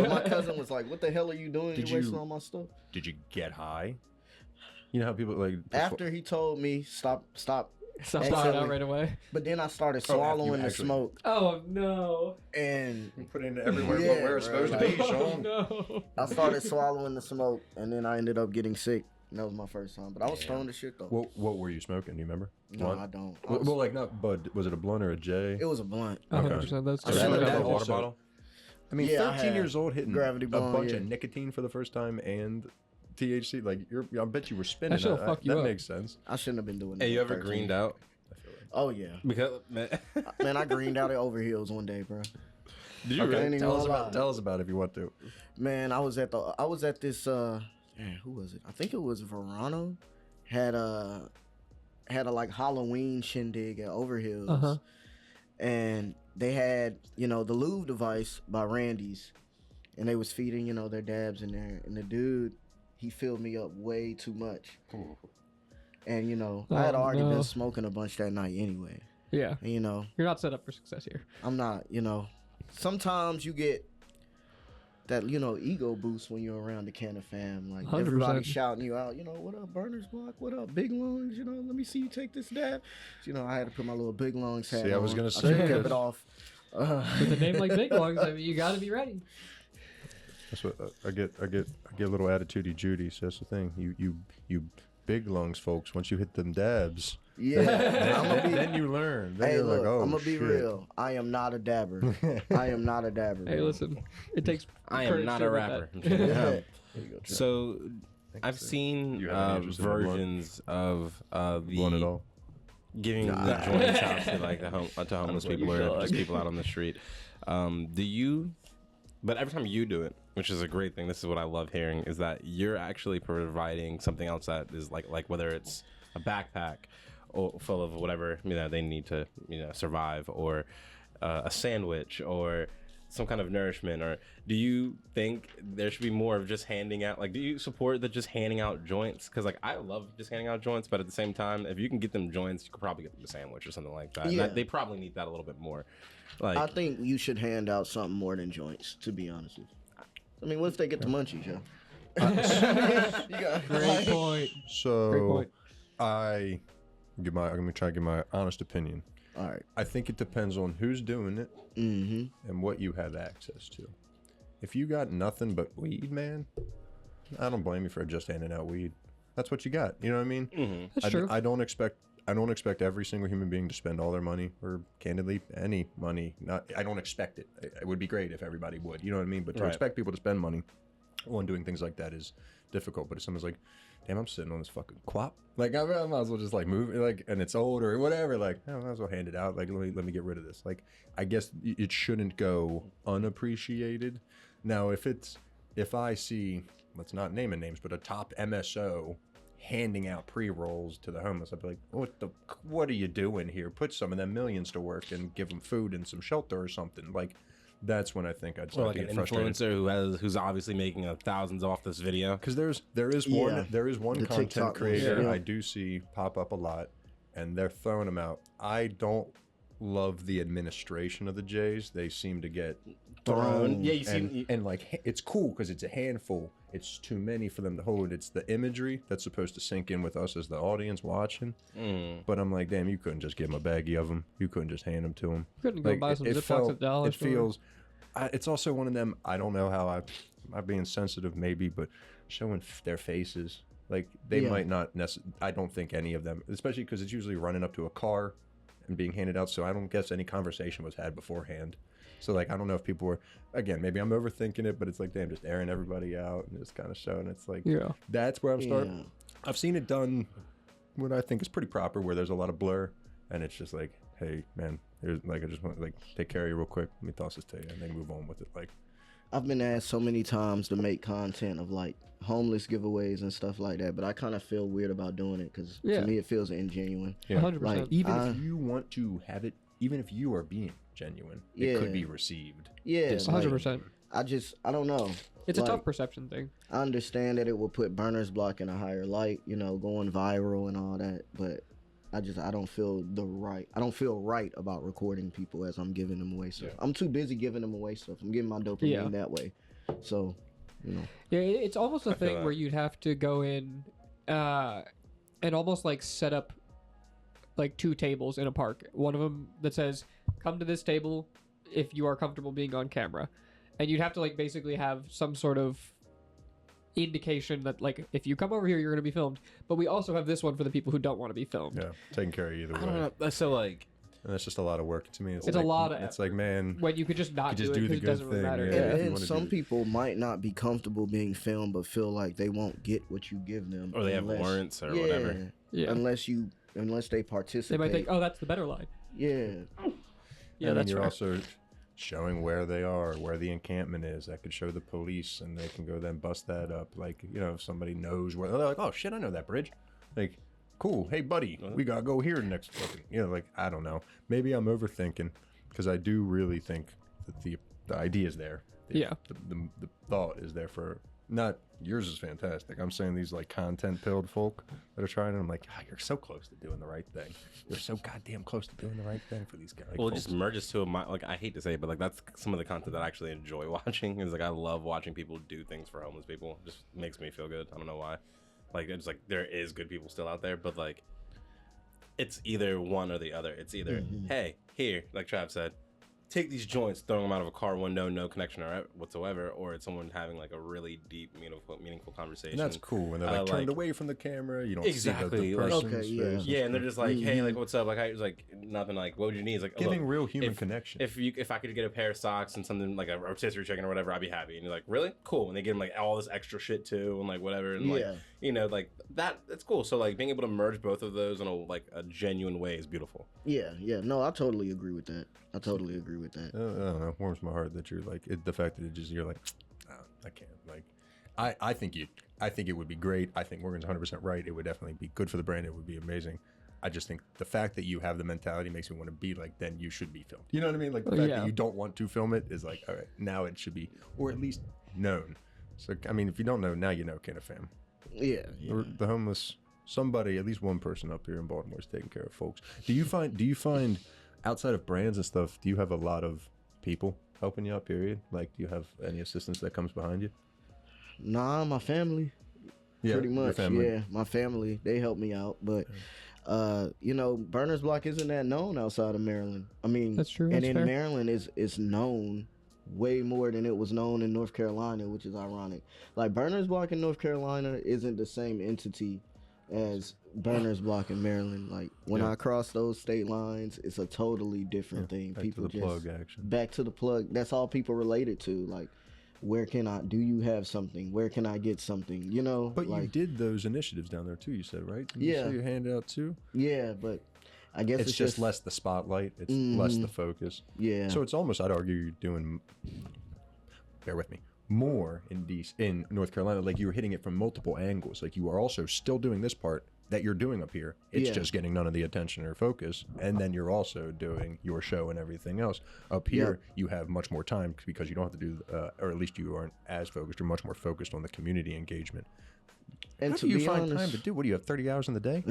my cousin was like, "What the hell are you doing? Did You're wasting you- all my stuff." Did you get high? You know how people like After he told me stop, Stop Actually- blowing out right away. but then I started Oh, after you swallowing the actually- smoke, Oh no. and you put it everywhere Yeah, where it's bro, supposed to be, like- Oh Sean. no. I started swallowing the smoke, and then I ended up getting sick. And that was my first time, but I was stoned as shit though. What were you smoking? Do you remember? No, Blunt? I don't. Well, like not bud. Was it a blunt or a J? It was a blunt. 100%. That's I So should've that- had that a water also- bottle. I mean, Yeah, I 13 had years old hitting gravity a bong, bunch yeah. of nicotine for the first time and THC. Like, I bet you were spinning. That shit'll fuck you that up. makes sense. I shouldn't have been doing that. Hey, you at ever 13. greened out? Oh yeah, Because man, man, I greened out at Overhills one day, bro. did you Okay. really? Ain't even Tell us gonna about. lie. Tell us about it if you want to. Man, I was at this who was it? I think it was Verano. Had a like Halloween shindig at Overhills. Uh-huh. And they had, the Louvre device by Randy's, and they was feeding, their dabs in there, and the dude, he filled me up way too much. And I had Oh, already no. been smoking a bunch that night anyway. Yeah. And, You're not set up for success here. I'm not, sometimes you get that, ego boost when you're around the Canna fam. Like 100%. everybody shouting you out, what up, Burners Block? What up, Big Lungs? Let me see you take this dab. I had to put my little Big Lungs hat See, I was on. gonna should've say kept this. it off. With a name like Big Lungs, I mean, you got to be ready. That's what I get a little attitudey Judy. So that's the thing. You big lungs folks. Once you hit them dabs, Yeah, I'm gonna be. then you learn. Then Hey, you're look, like, oh I'm gonna be shit. real. I am not a dabber. I am not a dabber. Hey, bro. listen, it takes. I am courage not to a admit rapper. that. Yeah. There you go, Trey. So, I've so. seen You have any interest in the blunt? versions of Blunt at the all? giving the joints out to like to homeless people or just people out on the street. Do you? But every time you do it, which is a great thing, this is what I love hearing, is that you're actually providing something else that is like whether it's a backpack or full of whatever they need to survive, or a sandwich, or some kind of nourishment. Or do you think there should be more of just handing out, like, do you support the just handing out joints? Because like I love just handing out joints, but at the same time, if you can get them joints, you could probably get them a sandwich or something like that. Yeah. They probably need that a little bit more. Like, I think you should hand out something more than joints, to be honest with you. I mean, what if they get the munchies, yo? Great point. So Great point. I'm gonna try to give my honest opinion. All right. I think it depends on who's doing it Mm-hmm. and what you have access to. If you got nothing but weed, man, I don't blame you for just handing out weed. That's what you got. You know what I mean? mm-hmm. That's true. I don't expect every single human being to spend all their money, or candidly any money. I don't expect it. It would be great if everybody would. You know what I mean? But to Right. expect people to spend money on doing things like that is difficult. But if someone's like, "Damn, I'm sitting on this fucking quap," like I might as well just like move it, like, and it's old or whatever. Like, I might as well hand it out. Like, let me get rid of this. Like, I guess it shouldn't go unappreciated. Now, if I see, let's not name names, but a top MSO handing out pre-rolls to the homeless, I'd be like, what are you doing here? Put some of them millions to work and give them food and some shelter or something. Like, that's when I think I'd Or start like to an get frustrated. influencer who's obviously making thousands off this video. Because there is Yeah. one The content TikTok ones, creator yeah. I do see pop up a lot, and they're throwing them out. I don't love the administration of the Jays. They seem to get thrown. Yeah, you see, and like, it's cool because it's a handful. It's too many for them to hold. It's the imagery that's supposed to sink in with us as the audience watching. But I'm like, damn, you couldn't just give them a baggie of them. You couldn't just hand them to them. Couldn't go buy some Ziplocs at Dollar It Store. feels. It's also one of them. I don't know how I'm being sensitive, maybe, but showing their faces, like they Yeah. might not necessarily. I don't think any of them, especially because it's usually running up to a car and being handed out. So I don't guess any conversation was had beforehand. So like, I don't know if people were, again, maybe I'm overthinking it, but it's like, damn, just airing everybody out and just kind of showing. It's like, Yeah. that's where I'm starting. Yeah. I've seen it done what I think is pretty proper, where there's a lot of blur, and it's just like, hey man, here's, like, I just want to like take care of you real quick. Let me toss this to you, and then move on with it. Like, I've been asked so many times to make content of like homeless giveaways and stuff like that, but I kind of feel weird about doing it because Yeah. to me it feels ingenuine. yeah. 100%. Like, Even I- if you want to have it, even if you are being genuine, Yeah. it could be received. Yeah, Dis- like, 100%. I don't know. It's a Like, tough perception thing. I understand that it will put Burner's Block in a higher light, going viral and all that, but I don't feel right about recording people as I'm giving them away stuff. Yeah. I'm too busy giving them away stuff. I'm getting my dopamine that way. So, Yeah, it's almost a I feel thing that. where you'd have to go in and almost like set up like two tables in a park. One of them that says, come to this table if you are comfortable being on camera. And you'd have to like basically have some sort of indication that like if you come over here you're going to be filmed. But we also have this one for the people who don't want to be filmed. Yeah, taking care of you either I way. don't know. So like, And that's just a lot of work to me. It's a like, lot of It's like, man, When you could just not You do just it do the because it good doesn't really thing, matter. yeah. and if you then wanna some do- people might not be comfortable being filmed, but feel like they won't get what you give them, or they have unless- warrants or yeah, whatever. Yeah. unless they They participate. might think, oh, that's the better line. Yeah, Yeah, and then that's you're fair. also showing where they are, where the encampment is. That could show the police, and they can go then bust that up. Like, if somebody knows where, they're like, oh shit, I know that bridge. Like, cool. Hey, buddy, we gotta go here next fucking. Like, I don't know. Maybe I'm overthinking, because I do really think that the idea is there. Yeah. The thought is there for. Not yours is fantastic. I'm saying these like content pilled folk that are trying, and I'm like, you're so close to doing the right thing. You're so goddamn close to doing the right thing for these guys. Well, it just merges to like, I hate to say it, but like that's some of the content that I actually enjoy watching. Is like, I love watching people do things for homeless people. It just makes me feel good. I don't know why. Like, it's like there is good people still out there, but like it's either one or the other. It's either hey, here, like Trav said, take these joints, throw them out of a car window, no connection or whatsoever, or it's someone having like a really deep, meaningful conversation. And that's cool. And they're like turned away from the camera. You don't Exactly, see the like- person's Okay, yeah. face. Yeah, and they're just like, hey, like, what's up? Like, I was like, nothing. Like, what would you need? It's like, Giving look, real human connection. If I could get a pair of socks and something like a rotisserie chicken or whatever, I'd be happy. And you're like, really? Cool. And they give them like all this extra shit too, and like whatever, and like, you know, like that's cool. So like being able to merge both of those in a genuine way is beautiful. Yeah. No, I totally agree with that. I totally agree with that. I don't know. Warms my heart that you're like the fact that you're like, oh, I can't. Like, I think it would be great. I think Morgan's 100% right. It would definitely be good for the brand. It would be amazing. I just think the fact that you have the mentality makes me want to be like, then you should be filmed. You know what I mean? Like the fact that you don't want to film it is like, all right, now it should be, or at least known. So I mean, if you don't know, now you know, CannaFam. Yeah. The homeless, somebody, at least one person up here in Baltimore is taking care of folks. Do you find outside of brands and stuff, do you have a lot of people helping you out, period? Like, do you have any assistance that comes behind you? Nah, my family. Yeah, pretty much. family. Yeah, my family. They help me out. But, you know, Burner's Block isn't that known outside of Maryland. I mean, that's true. And that's in fair. Maryland, it's known way more than it was known in North Carolina, which is ironic. Like, Burner's Block in North Carolina isn't the same entity as Burner's Block in Maryland. Like, when I cross those state lines, it's a totally different thing. Back People to the plug action. Back to the plug. That's all people relate it to. Like, do you have something? Where can I get something? You know? But like, you did those initiatives down there too, you said, right? Didn't you say you handed out too? Yeah, but I guess it's just less the spotlight. It's less the focus. Yeah. So it's almost, I'd argue, you're doing, bear with me, more in North Carolina. Like, you were hitting it from multiple angles. Like, you are also still doing this part that you're doing up here. It's just getting none of the attention or focus. And then you're also doing your show and everything else. Up here, you have much more time because you don't have to do, or at least you aren't as focused. You're much more focused on the community engagement. And How do you find time to do? What do you have, 30 hours in the day?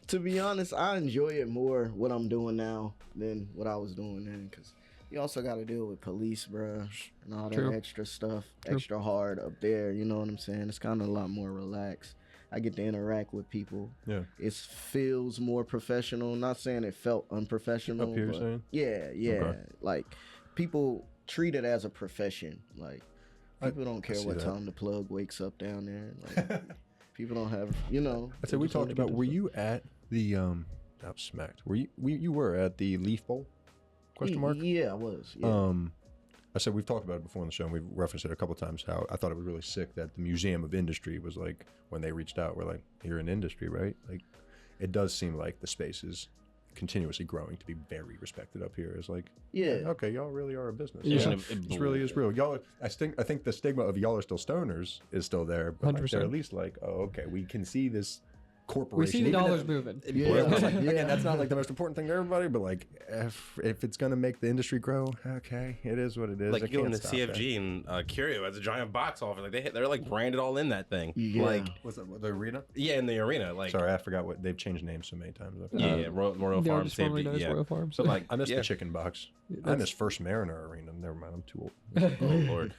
To be honest, I enjoy it more what I'm doing now than what I was doing then, because you also got to deal with police, bruh, and all that extra stuff, extra hard up there. You know what I'm saying? It's kind of a lot more relaxed. I get to interact with people. Yeah, it feels more professional. Not saying it felt unprofessional. Up here, but saying? Yeah. Okay. Like, people treat it as a profession. Like, people don't care what time the plug wakes up down there. Like, people don't have, you know. I said we talked about. Were you at the I was smacked. Were you were at the Leaf Bowl? Question mark. Yeah, I was. Yeah. I said we've talked about it before on the show, and we've referenced it a couple of times. How I thought it was really sick that the Museum of Industry was like, when they reached out, we're like, you're in industry, right? Like, it does seem like the space is continuously growing to be very respected up here. It's like, okay, y'all really are a business. Yeah, it really is real. Y'all, I think the stigma of y'all are still stoners is still there, but like, they're at least like, oh, okay, we can see this corporation. We see the dollars moving. Again, that's not like the most important thing to everybody, but like if it's gonna make the industry grow, okay, it is what it is. Like, you in the CFG and Curio has a giant box office. Like, they're like branded all in that thing. Yeah. Like, what's that, the arena? Yeah, in the arena. Like, sorry, I forgot what they've changed names so many times. Royal Farms, CFG. Royal Farms. So like, I missed the chicken box. I missed First Mariner Arena. Never mind, I'm too old. Oh Lord,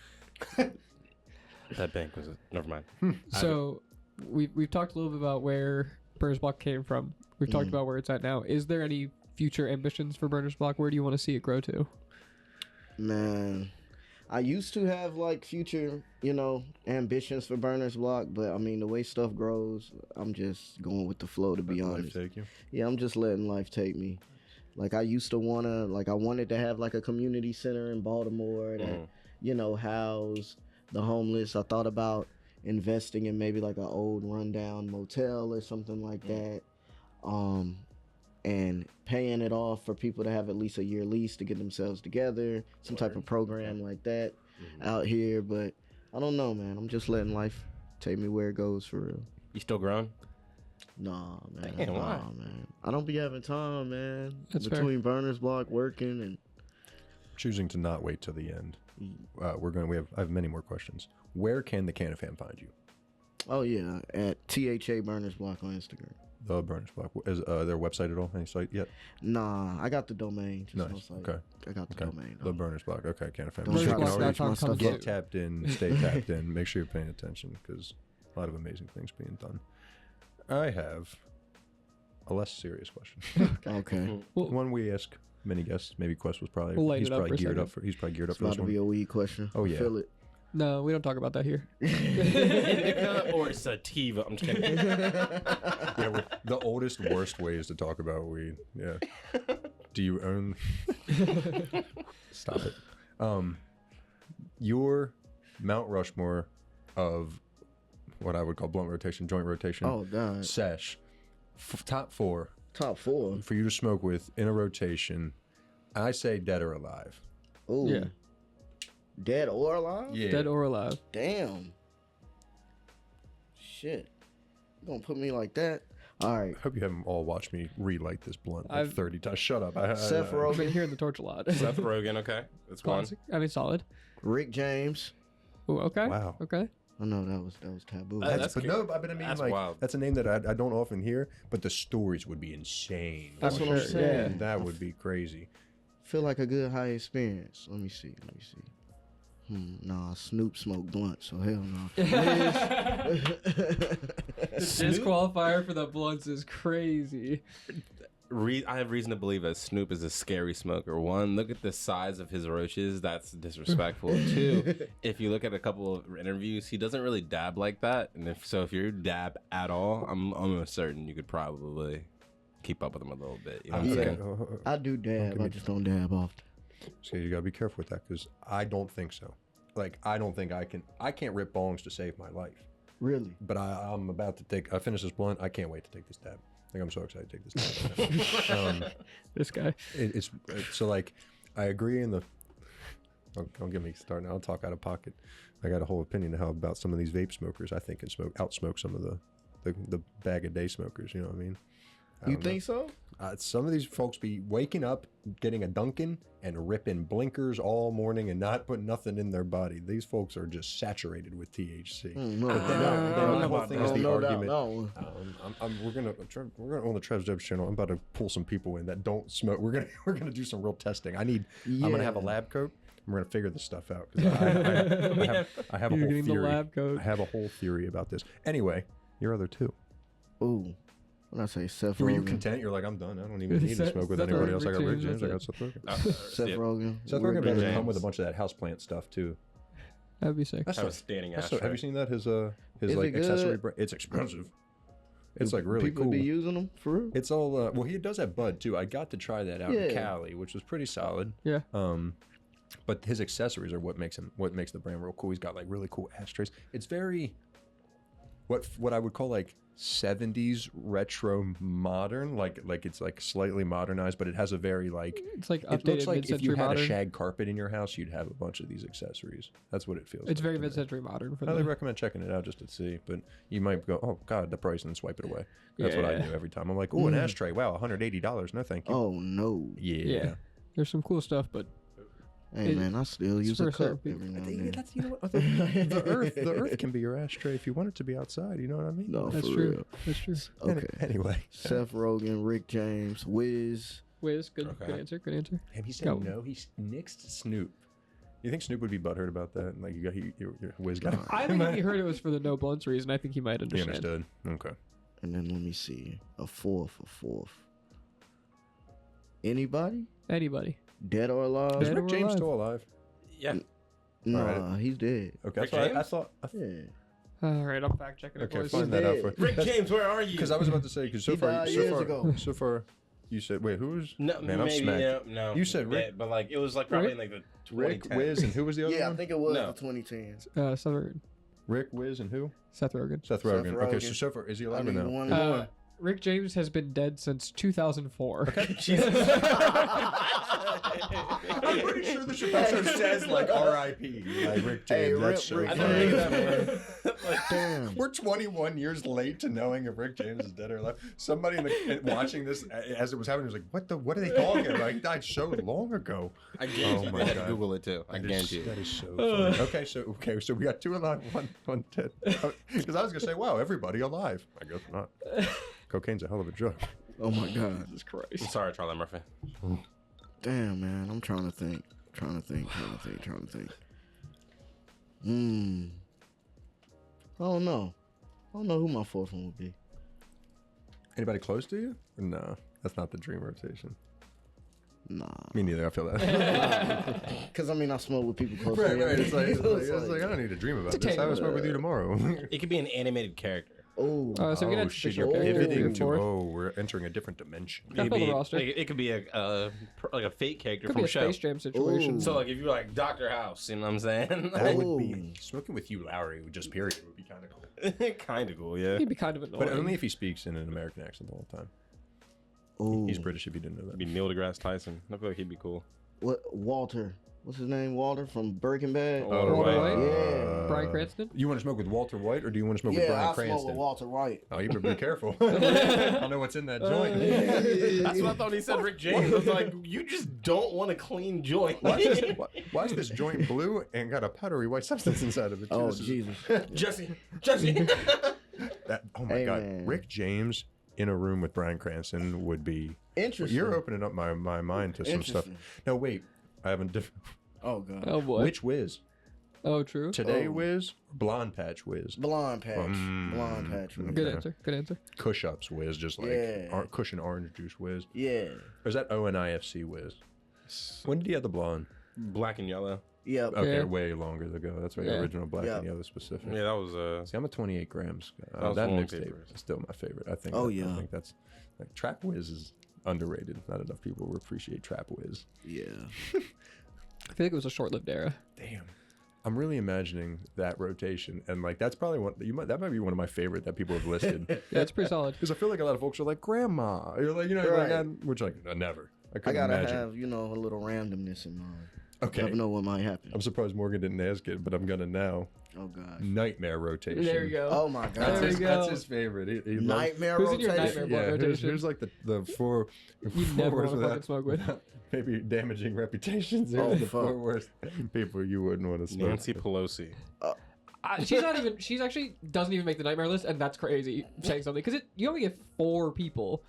that bank was never mind. So we've talked a little bit about where Burner's Block came from. We've talked about where it's at now. Is there any future ambitions for Burner's Block? Where do you want to see it grow to? Man, I used to have like future, you know, ambitions for Burner's Block, but I mean, the way stuff grows, I'm just going with the flow, to be honest. Life take you. Yeah, I'm just letting life take me. Like, I used to I wanted to have like a community center in Baltimore that, you know, house the homeless. I thought about investing in maybe like an old rundown motel or something like that, and paying it off for people to have at least a year lease to get themselves together, some type of program like that out here. But I don't know, man. I'm just letting life take me where it goes, for real. You still grown? Nah, man. Damn, why? Man. I don't be having time, man. That's between Burner's Block working and choosing to not wait till the end. I have many more questions. Where can the CannaFam find you? Oh yeah, at THA Burner's Block on Instagram. The Burner's Block. Is their website at all? Any site yet? Nah, I got the domain. Nice. Okay. I got the domain. The Burner's Block. Okay, CannaFam. BurnersBlock.com. Get tapped in. Stay tapped in. Make sure you're paying attention, because a lot of amazing things being done. I have a less serious question. Okay. One we ask many guests. Maybe Quest was probably We'll he's probably geared up for. He's probably geared up It's for about this to one. be a weed question. Oh yeah. Feel it. No, we don't talk about that here. Indica or sativa? I'm just kidding. Yeah, the oldest, worst ways to talk about weed. Yeah. Do you own? Stop it. Your Mount Rushmore of what I would call blunt rotation, joint rotation, Oh, God. sesh, top 4 Top 4. for you to smoke with in a rotation. I say dead or alive. Ooh. Yeah. Dead or alive? Yeah. Dead or alive. Damn. Shit. You gonna put me like that? All right. I hope you haven't all watched me relight this blunt like I've- 30 times. Shut up. Seth I've Rogen, been hearing the torch a lot. Seth Rogen, okay, that's one. Classic. I mean, solid. Rick James. Ooh, okay. Wow. Okay. I know that was taboo. That's But good. no, but I mean, That's like, wild. that's a name that I don't often hear, but the stories would be insane. That's what I'm sure, saying. That would be crazy. Feel like a good high experience. Let me see. Nah, Snoop smoked blunt, so hell no. The disqualifier for the blunts is crazy. I have reason to believe that Snoop is a scary smoker. One, look at the size of his roaches. That's disrespectful. Two, if you look at a couple of interviews, he doesn't really dab like that. And if you dab at all, I'm almost certain you could probably keep up with him a little bit. You know what I'm Yeah. saying? I do dab. I just don't dab often. So you gotta be careful with that because I don't think so. Like I don't think I can. I can't rip bongs to save my life. Really? But I'm about to take. I finished this blunt. I can't wait to take this dab. Like I'm so excited to take this dab. This guy. It's so like I agree in the. Don't get me started. I'll talk out of pocket. I got a whole opinion of how about some of these vape smokers. I think can outsmoke some of the bag a day smokers. You know what I mean? You think so? Some of these folks be waking up, getting a Dunkin' and ripping blinkers all morning and not putting nothing in their body. These folks are just saturated with THC. No, But then my whole thing is the no doubt, argument. no. We're gonna on the Travs Dabs channel. I'm about to pull some people in that don't smoke. We're gonna do some real testing. I'm gonna have a lab coat. We're gonna figure this stuff out. 'Cause I have a You're whole getting the theory. lab coat. I have a whole theory about this. Anyway, your other two. Ooh. When I say Seth Were you Rogen. content? You're like, I'm done. I don't even need to Seth- smoke with Seth anybody Rogen, else. I got Rick Rick James, James. I got that's Seth Rogen. Seth Rogen. Seth Rick Rogen doesn't James. come with a bunch of that houseplant stuff too. That'd be sick. That's I so, was standing that's so, ashtray. have you seen that? His Is like it accessory. good? It's expensive. It's like really People cool. be using them for real. It's all well. He does have bud too. I got to try that out in Yeah. Cali, which was pretty solid. Yeah. But his accessories are what makes the brand real cool. He's got like really cool ashtrays. It's very what I would call like 70s retro modern, like it's like slightly modernized, but it has a very like It's like it looks updated like if mid-century you had modern. a shag carpet in your house, you'd have a bunch of these accessories. That's what it feels It's like very to me. mid-century modern for Highly the. recommend checking it out just to see, but you might go, oh god, the price, and then swipe it away. That's what I Yeah. do every time. I'm like, oh, an ashtray, wow, $180. No, thank you. Oh no. Yeah. There's some cool stuff, but Hey It- man, I still it's use for a certain cup every people. now and then. That's, you know what, the earth can be your ashtray if you want it to be outside. You know what I mean? No, that's for true. real. That's true. Okay. Anyway, Seth Rogen, Rick James, Wiz. Wiz, good, Okay. good answer. Good answer. have you said Go. no? He nixed Snoop. You think Snoop would be butthurt about that? Like you got your whiz guy. I think if he heard it was for the no blunts reason, I think he might He understand. understood. Okay. And then let me see. A fourth. Anybody? Anybody. Dead or alive? Is Dead Rick or James alive? still alive? Yeah. Nah, Alright. he's dead. Okay, Rick that's what I James? thought. Yeah. All right, I'm fact checking it. Okay, boys. find that out dead. for Rick James, where are you? Because I was about to say, because so He far, died years so ago. far, you said, wait, who was? No, Man, I'm maybe smacked. no. You said Rick- Yeah, but like it was like probably in like the Rick, 2010s. Wiz, and who was the other Yeah, I one? think it was No. the 2010s. Seth Rogen. Rick, Wiz, and who? Seth Rogen. Seth Rogen. Okay, Rogen. so far, is he I alive or need no? one more. Rick James has been dead since 2004. Jesus. I'm pretty sure the Chappelle Show says like R.I.P. Like Rick James. Hey, That's so Rick I funny. didn't think James, of man. that. Damn. We're 21 years late to knowing if Rick James is dead or alive. Somebody watching this as it was happening was like, "What are they talking about? He died so long ago." I guarantee Oh my you. I had to God. Google it too. I guarantee you. That is so funny. Okay, so we got 2 alive, one dead. Because I was gonna say, wow, everybody alive. I guess not. Cocaine's a hell of a drug. Oh my God. Jesus Christ. I'm sorry, Charlie Murphy. Damn, man. I'm trying to think. I don't know. I don't know who my fourth one would be. Anybody close to you? No, that's not the dream rotation. Nah. Me neither. I feel that. Because, I mean, I smoke with people close right, to me. right. It's like I don't need to dream about this. I will smoke with you tomorrow. It could be an animated character. Oh. So we can shit! fictional You're character pivoting to. 4th. Oh, we're entering a different dimension. Gotta fill the roster. It could be a fake character Could from be a a show. Space Jam situation. Ooh. So like if you're like Dr. House, you know what I'm saying? That would Ooh. be smoking with you, Lowry. Just period would be kind of cool. Kind of cool, yeah. He'd be kind of annoying. But only if he speaks in an American accent the whole time. Ooh. He's British. If you didn't know that. It'd be Neil deGrasse Tyson. I feel like he'd be cool. What? Walter. What's his name? Walter from Breaking Bad? Walter Walter White. White? Yeah. Brian Cranston? You want to smoke with Walter White or do you want to smoke with Yeah, Bryan I smoke Cranston? with Walter White. Oh, you better be careful. I don't know what's in that joint. That's what I thought when he said Rick James. I was like, you just don't want a clean joint. Why is this joint blue and got a powdery white substance inside of it? too? Oh, This is- Jesus. Jesse. oh my Hey, God. man. Rick James in a room with Bryan Cranston would be. Interesting. You're opening up my mind to some stuff. Interesting. No, wait. I haven't. Oh, God. Oh, boy. Which Wiz? Oh, true. Today Oh. Wiz? Or Blonde Patch Wiz? Blonde patch. Blonde patch. Okay. Good answer. Good answer. Kush Ups Wiz, just like Yeah. cushion orange juice Wiz. Yeah. Or is that ONIFC Wiz? When did he have the blonde? Black and yellow. Yep. Okay, Yeah. way longer ago. That's right. Yeah. Original black Yeah. and yellow specific. Yeah, that was See, I'm a 28 grams. That was That one of my mixtape favorites. is still my favorite. I think. Oh, I yeah. think that's like Trap Wiz is underrated. Not enough people appreciate Trap Wiz. Yeah. I feel like it was a short-lived era. Damn. I'm really imagining that rotation, and like that's probably one that might be one of my favorite that people have listed. Yeah, it's pretty solid. Because I feel like a lot of folks are like, "Grandma," you're like, Right. which like never. I I couldn't gotta imagine. have, a little randomness in mind. Okay. Never know what might happen. I'm surprised Morgan didn't ask it, but I'm gonna now. Oh, gosh. Nightmare rotation. There we go. Oh, my That's, God. There his, we that's go. his favorite. He loves- Nightmare Who's in your rotation. nightmare blood Yeah, rotation? here's like the four. You never fours want to without- fucking smoke with. Maybe damaging reputations. Here's Oh, the fuck. four worst people you wouldn't want to smoke. Nancy Pelosi. She's actually doesn't even make the nightmare list, and that's crazy saying something because you only get 4 people.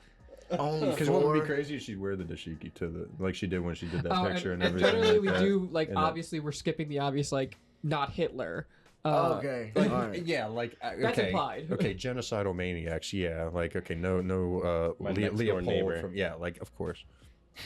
Only Because what would be 4. crazy is she'd wear the dashiki to the like she did when she did that Oh, picture and, and everything. generally we like that. do like And obviously we're skipping the obvious like not Hitler. Okay. Like, All right. yeah, like That's okay, implied. okay, genocidal maniacs, yeah, like okay, no, My next door Leopold neighbor. from yeah, like of course,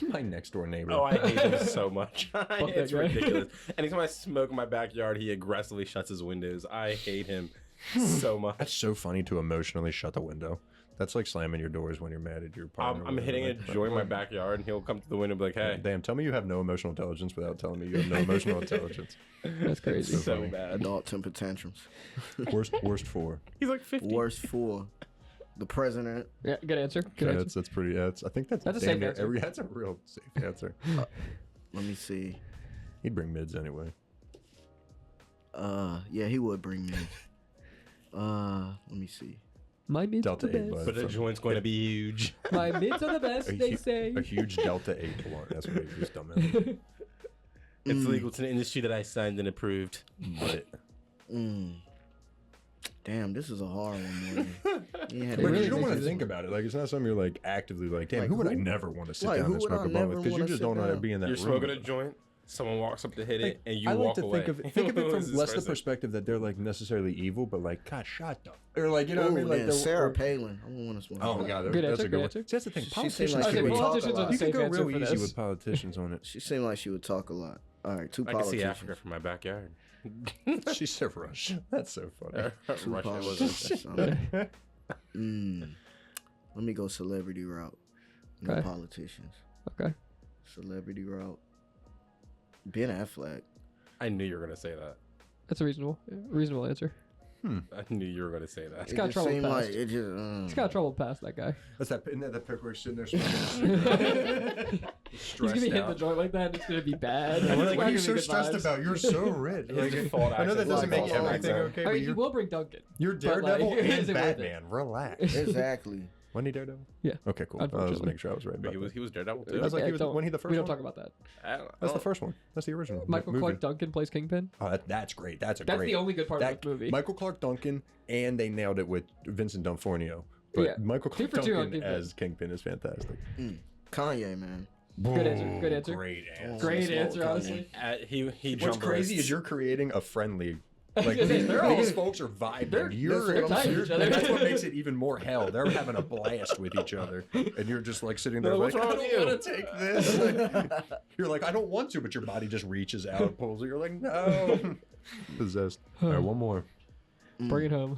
my next door neighbor. Oh, I hate him so much. that It's guy. ridiculous. Anytime I smoke in my backyard, he aggressively shuts his windows. I hate him so much. That's so funny to emotionally shut the window. That's like slamming your doors when you're mad at your partner. I'm hitting a joint in my backyard, and he'll come to the window and be like, hey. Damn, tell me you have no emotional intelligence without telling me you have no emotional intelligence. That's crazy. So So funny. bad. Adult temper tantrums. Worst 4. He's like 50. Worst 4. The president. Yeah, good answer. Good Okay, answer. that's pretty. I think that's That's a damn safe near answer. That's a real safe answer. Let me see. He'd bring mids anyway. Yeah, he would bring me. Let me see. My mids Delta are the 8 best. bud. But the joint's going to be huge. My mids are the best. They say. A huge Delta 8 blunt. That's what he's dumbass. It's legal to the industry that I signed and approved. But Damn, this is a hard one, man. You had It But really you don't makes want you to think about it. Like it's not something you're like actively like, damn, Like, who would I who- never want to sit like, down who and would smoke I a blunt never with? Because you wanna just sit don't want to down? be in that You're room. smoking a joint, someone walks up to hit it, and you I like walk to away. think of it from Who's this less the person? perspective that they're like necessarily evil, but like, God, shut up. Or like, you know what I mean? Like man, they're- Sarah Palin. I don't want to smoke. Oh her. god, Good that's answer, a good good one. answer. See, that's the thing. She Politicians, seemed like I she said would talk a politicians are lot. the you can safe go answer real for easy this. with politicians on it. She seemed like she would talk a lot. All right, 2 I can see politicians. Africa from my backyard. She's so Rush. That's so funny. 2 Russia politicians. Let me go celebrity route. No Okay. politicians. Okay. Celebrity route. Ben Affleck. I knew you were going to say that. That's a reasonable answer. I knew you were going to say that. got just trouble seemed past. like it just. He's got trouble past that guy. That's that. Isn't that the pickler sitting there smoking? He's gonna be hitting the joint like that, and it's gonna be bad. What, It's what not are you gonna so be good stressed vibes. about? You're so rich. Like, default I know that accent doesn't is make like everything all okay, I but mean, he will bring Duncan. you're but, like, Daredevil is it and worth it? Batman. Relax. Exactly. Wasn't he Daredevil? Yeah. Okay, cool. I was Unfortunately. just making sure I was right about He that. was Daredevil I too. was like, Yeah, wasn't he the first we don't one? talk about that. That's the first one. That's the original. Michael movie. Clark Duncan plays Kingpin. Oh, that's great. That's That's great. the only good part of the movie. Michael Clark Duncan, and they nailed it with Vincent D'Onofrio. But Yeah. Michael 2 Clark for 2 on Duncan Kingpin. as Kingpin is fantastic. Kanye, man. Good answer. Good answer. Great answer. Great Smoke answer, Kanye. honestly. He What's jumped crazy wrists. is you're creating a friendly Like They're all- these folks are vibing. they're tight with each other. And that's what makes it even more hell. They're having a blast with each other, and you're just like sitting there What's like, I wrong with don't you? want to take this. You're like, I don't want to, but your body just reaches out and pulls it. You're like, no. Possessed. All right, one more. Bring it home.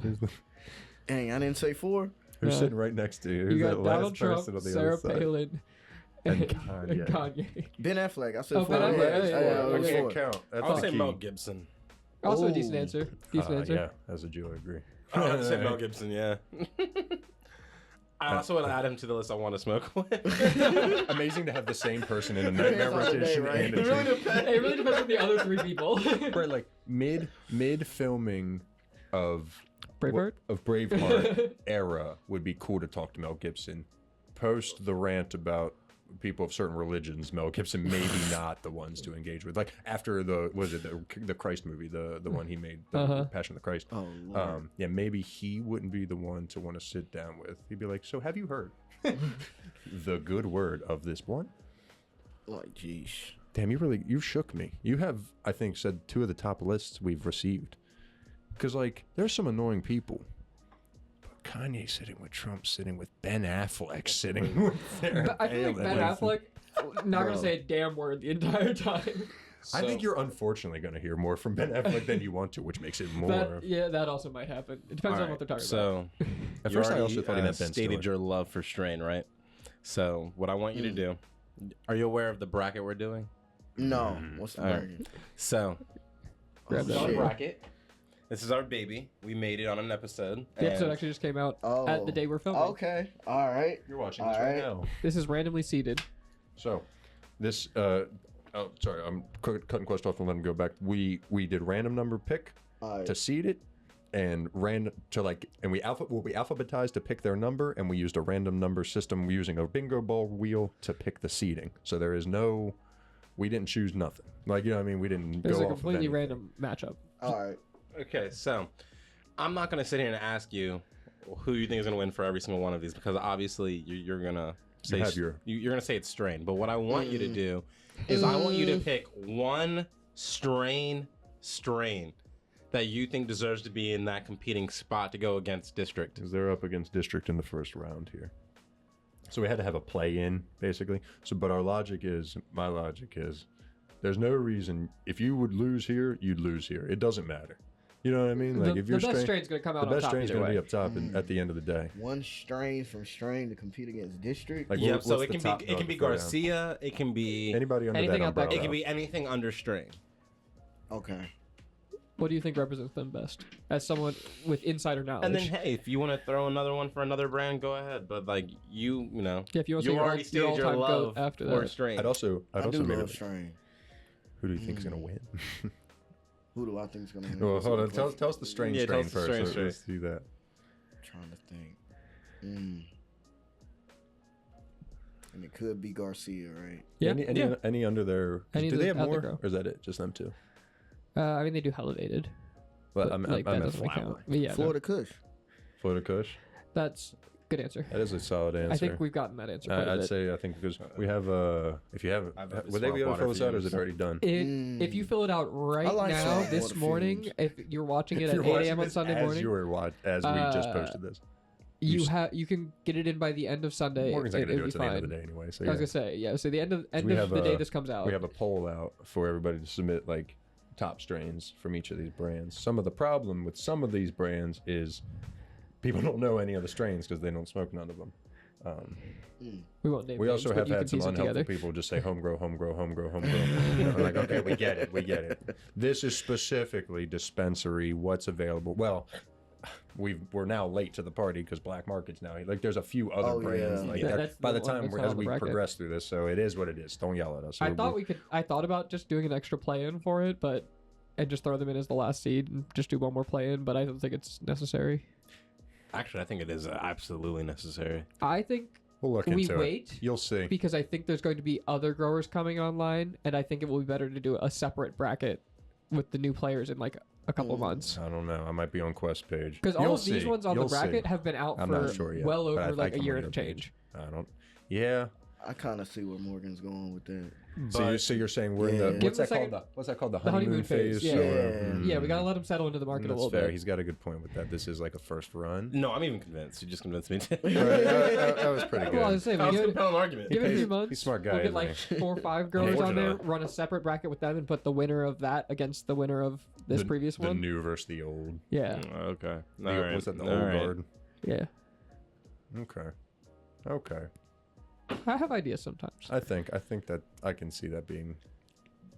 Dang, I didn't say 4. Who's Yeah. sitting right next to you? You Who's got that last Donald Trump, person on the Sarah other side? Palin, And and Kanye. Ben Affleck. I said Oh, 4. Ben Affleck. Yeah, Yeah, I yeah, can't count. That's I'll the say key. Mel Gibson. Also a Ooh. decent answer. Decent answer. Yeah, as a Jew, I agree. I'll say Mel Gibson, yeah. I also would add him to the list I want to smoke with. Amazing to have the same person in a nightmare Depends on the day, rotation right? and It a really, dream. depends, it really depends on the other 3 people. Right, like mid filming of Braveheart? of Braveheart era would be cool to talk to Mel Gibson. Post the rant about people of certain religions, Mel Gibson maybe not the ones to engage with. Like after the Christ movie, the one he made, the Passion of the Christ. Oh, Lord. Yeah, maybe he wouldn't be the one to want to sit down with. He'd be like, "So have you heard the good word of this one?" Like, geez. Damn, you shook me. You have, I think, said 2 of the top lists we've received. Because, like, there's some annoying people. But Kanye sitting with Trump, sitting with Ben Affleck, sitting with Sarah But I feel like Ben Palin. Affleck not Bro. gonna say a damn word the entire time. I think you're unfortunately going to hear more from Ben Affleck than you want to, which makes it more. That also might happen. It depends on what they're talking so, At you first, I already, also thought he meant Ben stated Stiller. your love for strain, right? So, what I want you to do, are you aware of the bracket we're doing? No. What's the All right. bracket? So, Grab this is that. our Shit. bracket. This is our baby. We made it on an episode. The episode and- actually just came out Oh. at the day we're filming. Okay. All right. You're watching All this right right. now. This is randomly seeded. So, this. Oh, sorry. I'm cutting Quest off and letting him go back. We did random number pick All right. to seed it, and we alphabetized to pick their number, and we used a random number system using a bingo ball wheel to pick the seeding. So there is no, we didn't choose nothing. Like, you know what I mean? We didn't This is go a off of completely anything. random matchup. All right. Okay, so I'm not going to sit here and ask you who you think is going to win for every single one of these because obviously you're going to say have your- you're going to say it's strain. But what I want you to do is I want you to pick one strain that you think deserves to be in that competing spot to go against district. Because they're up against district in the first round here. So we had to have a play-in, basically. So, but my logic is, there's no reason, if you would lose here, you'd lose here. It doesn't matter. You know what I mean? Like, The if you're best strain's gonna come out the on best top strain's either going to way. be up top and at the end of the day. One strain from strain to compete against district. Like, Yep. So what's it the can top be dog be to throw down? Garcia. It can be Anybody under Anything that out that- umbrella. it can be anything under strain. Okay. What do you think represents them best? As someone with insider knowledge. And then hey, if you want to throw another one for another brand, go ahead. But like you know, yeah, if you want to you say already your stated your all-time love goat after for that. strain. I'd also I do maybe love strain. who do you think is going to win? Who do I think is gonna win? Well, That's a hold good on. Tell question. us the strain Yeah, tell strain us the first. strain Let's do that. Trying to think. And it could be Garcia, right? Yeah, Any under their? Any Do of they the have more, other girl. or is that it? Just them two? I mean, they do elevated. Well, But, I'm like, that at doesn't Flower. count. But yeah, no, Florida Kush. Florida Kush. that's a good answer. That is a solid answer. I think we've gotten that answer quite a I'd bit. say I think because we have if you haven't, I've had this would they be able to water fill this for out or is years. it already done? If you fill it out right I like now, salt this water morning, fumes. if you're watching it If at you're 8 watching a.m. on this Sunday as morning, as we just posted this, you can get it in by the end of Sunday. Morgan's not gonna do it'll it be to the end of fine. the day anyway. So I was yeah. gonna say, yeah. So the end of we have the day a- this comes out. We have a poll out for everybody to submit like top strains from each of these brands. Some of the problem with some of these brands is people don't know any of the strains because they don't smoke none of them. we won't name We names, also but have you had can some piece it unhelpful together. people just say home grow. I'm like, okay, we get it. This is specifically dispensary. What's available? Well, we're now late to the party because Black Market's now like there's a few other Oh, brands yeah. like Yeah, that. that's By the the one time that's we're, not as on the we bracket. progress through this, so it is what it is. Don't yell at us. I thought about just doing an extra play-in for it, and just throw them in as the last seed and just do one more play-in. But I don't think it's necessary. Actually, I think it is absolutely necessary. I think We'll look we into wait it. You'll see. because I think there's going to be other growers coming online, and I think it will be better to do a separate bracket with the new players in like a couple of months. I don't know. I might be on Quest page. Because all You'll of these see. ones on You'll the bracket see. have been out I'm for not sure yet, well but I over like think a year I'm and on a change. I don't. Yeah. I kind of see where Morgan's going with that. So you're saying we're in the Yeah. what's that called? The honeymoon phase. Yeah. So, Yeah, we gotta let him settle into the market a that's little fair. bit. He's got a good point with that. This is like a first run. No, I'm even convinced. You just convinced me. Right, that was pretty good. Well, I was saying, That was a give compelling argument. it a few He's months. a smart guy, We'll get isn't like he? 4 or 5 growers on there, Unfortunately. run a separate bracket with them, and put the winner of that against the winner of this previous The one. new versus the old. Yeah, Okay. The- All right. Was that the All old right. guard? yeah. Okay. I have ideas sometimes. I think that I can see that being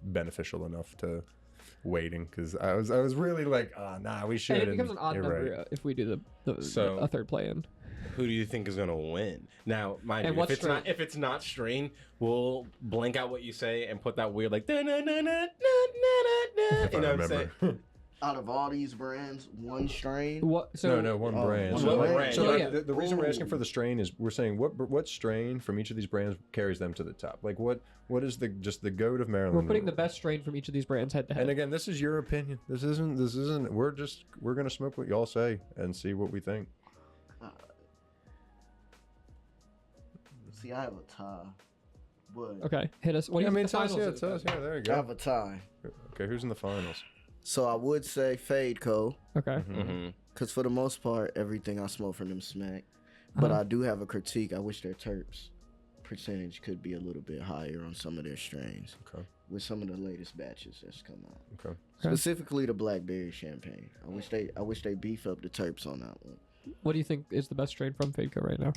beneficial enough to waiting, because I was really like, nah, we should. And it becomes an odd You're number right. if we do So- a third play-in. Who do you think is gonna win? Now, mind And you, what strain? if it's not strain, we'll blank out what you say and put that weird like da na na na na na na. If You I know what I'm saying? remember. Out of all these brands, one strain. What? So No, one brand. one So, brand. so Yeah. the reason we're asking Ooh. for the strain is we're saying what strain from each of these brands carries them to the top. Like what is the goat of Maryland? we're putting the best strain from each of these brands head to And head. again, this is your opinion. This isn't. We're gonna smoke what y'all say and see what we think. See, I have a tie, but Okay, hit us. What do you think the tell us, finals is? tell us. Yeah, there you I go. have a tie. Okay, who's in the finals? So I would say Fade Co. Okay. Mm-hmm. Because for the most part, everything I smoke from them smack. But I do have a critique. I wish their terps percentage could be a little bit higher on some of their strains. Okay. With some of the latest batches that's come out. Okay. Specifically the blackberry champagne. I wish they beef up the terps on that one. What do you think is the best strain from Fadeco right now?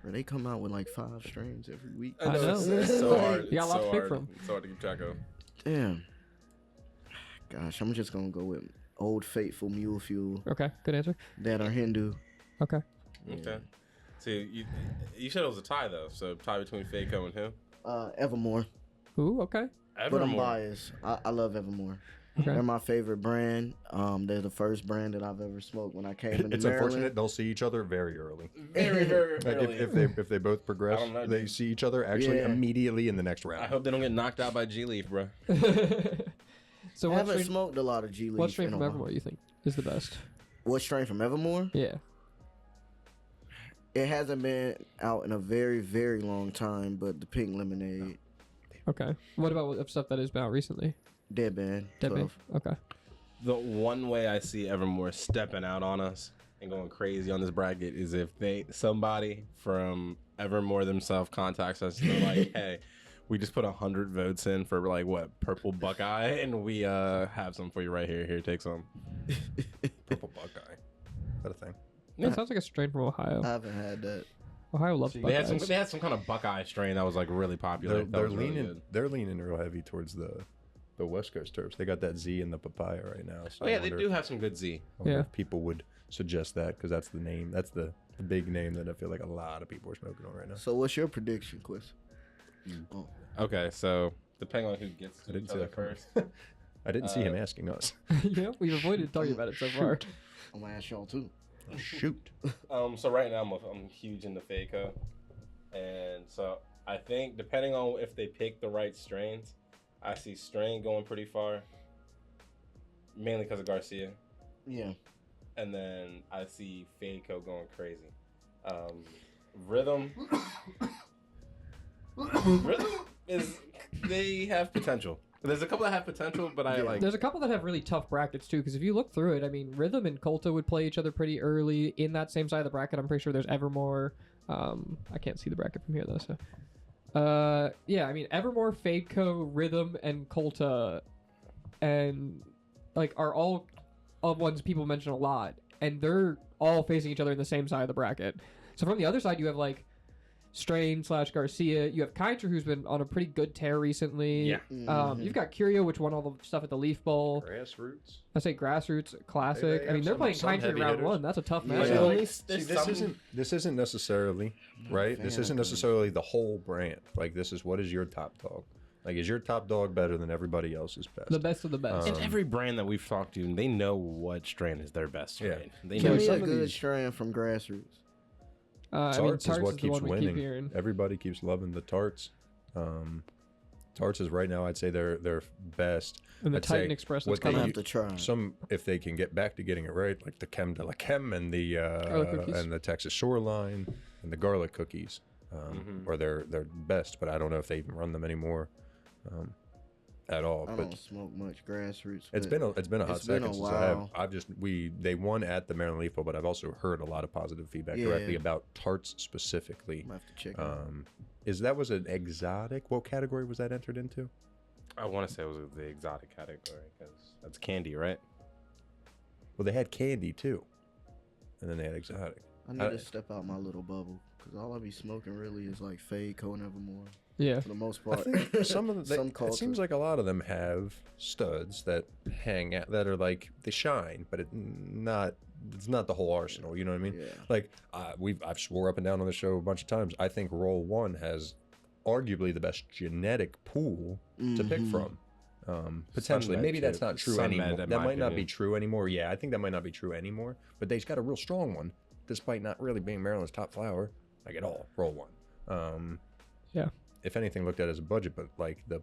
Bro, they come out with like 5 strains every week. I know. It's so hard. You got a lot It's to so pick hard. from. It's so hard to keep track of. Damn. Gosh, I'm just gonna go with Old Faithful Mule Fuel Okay, good answer. that are Hindu. Okay. Okay. So you said it was a tie though. So tie between Fadeco and who? Evermore. Ooh, okay. But I'm biased. I love Evermore. Okay. They're my favorite brand. They're the first brand that I've ever smoked when I came into It's Maryland. unfortunate they'll see each other very early. Very, very Like early. if they both progress, I don't know, they dude. see each other actually Yeah. immediately in the next I round. hope they don't get knocked out by G Leaf, bro. So I what haven't strain, smoked a lot of G Leaf. what strain in a from while. Evermore you think is the best? What strain from Evermore? Yeah. It hasn't been out in a very, very long time, but the pink lemonade, Okay. What about stuff that has been out recently? Dead Band, Dead Man? 12. Okay. The one way I see Evermore stepping out on us and going crazy on this bracket is if somebody from Evermore themselves contacts us and they're like, hey, we just put 100 votes in for like what, Purple Buckeye, and we have some for you right here. Here, take some. Purple Buckeye. Is that a thing? That sounds like a strain from Ohio. I haven't had that. Ohio loves They had Buckeyes. some kind of Buckeye strain that was like really popular. They're That was really leaning. good. They're leaning real heavy towards the West Coast terps. They got that Z in the papaya right now. So Oh yeah, I they wonder do if- have some good Z. I wonder Yeah. if people would suggest that because that's the name. That's the big name that I feel like a lot of people are smoking on right now. So what's your prediction, Quiz? Oh, Okay, so depending on who gets to I didn't each see other that coming. first. I didn't see him asking us. Yeah, we've avoided talking about it so far. I'm gonna ask y'all too. Shoot. So right now I'm huge into Fadeco, and so I think depending on if they pick the right strains, I see strain going pretty far, mainly because of Garcia, Yeah. and then I see Fadeco going crazy. Rhythm is they have potential. There's a couple that have potential, but I Yeah. like. There's a couple that have really tough brackets too, because if you look through it, I mean, Rhythm and Colta would play each other pretty early in that same side of the bracket. I'm pretty sure there's Evermore. I can't see the bracket from here though. So, yeah, I mean, Evermore, Fadeco, Rhythm, and Colta, and like are all of ones people mention a lot, and they're all facing each other in the same side of the bracket. So from the other side, you have like Strain / Garcia. You have Kiter, who's been on a pretty good tear recently. Yeah. You've got Curio, which won all the stuff at the Leaf Bowl. Grassroots. I say Grassroots Classic. They I mean, have they're playing some Kiter heavy round hitters. one. That's a tough Yeah. match. Like, Yeah. at least See, there's this isn't necessarily right. fan This of isn't them. necessarily the whole brand. Like this is what is your top dog? Like is your top dog better than everybody else's best? The best of the best. And every brand that we've talked to, they know what strain is their best strain. Yeah. They Give know me some a of good these- strain from Grassroots. I mean, Tarts is what the keeps one we winning. keep hearing. Everybody keeps loving the tarts. Tarts is right now. I'd say they're best. And the I'd say Titan Express what that's they I'm gonna coming. have to try. Some if they can get back to getting it right, like the Creme de la Creme and the Garlic cookies. and the Texas Shoreline and the garlic cookies. or their best, but I don't know if they even run them anymore at all. I But don't smoke much grassroots. it's been a hot it's been second a since I have. while. They won at the Maryland Leaf Bowl, but I've also heard a lot of positive feedback directly about tarts specifically. I have to check. Was an exotic? What category was that entered into? I want to say it was the exotic category because that's candy, right? Well, they had candy too, and then they had exotic. I need to step out my little bubble because all I be smoking really is like Fade, Cone Evermore. Yeah. For the most I part. think some of them. It cultures. seems like a lot of them have studs that hang out that are like they shine, but it's not the whole arsenal. You know what I mean? Yeah. Like I've swore up and down on the show a bunch of times. I think Roll One has arguably the best genetic pool to pick from. Potentially, Sunmed maybe that's too. not true Sunmed, anymore. in That my might not be opinion. true anymore. Yeah, I think that might not be true anymore. But they've got a real strong one, despite not really being Maryland's top flower, like at all. Roll One. Yeah. If anything, looked at as a budget, but like the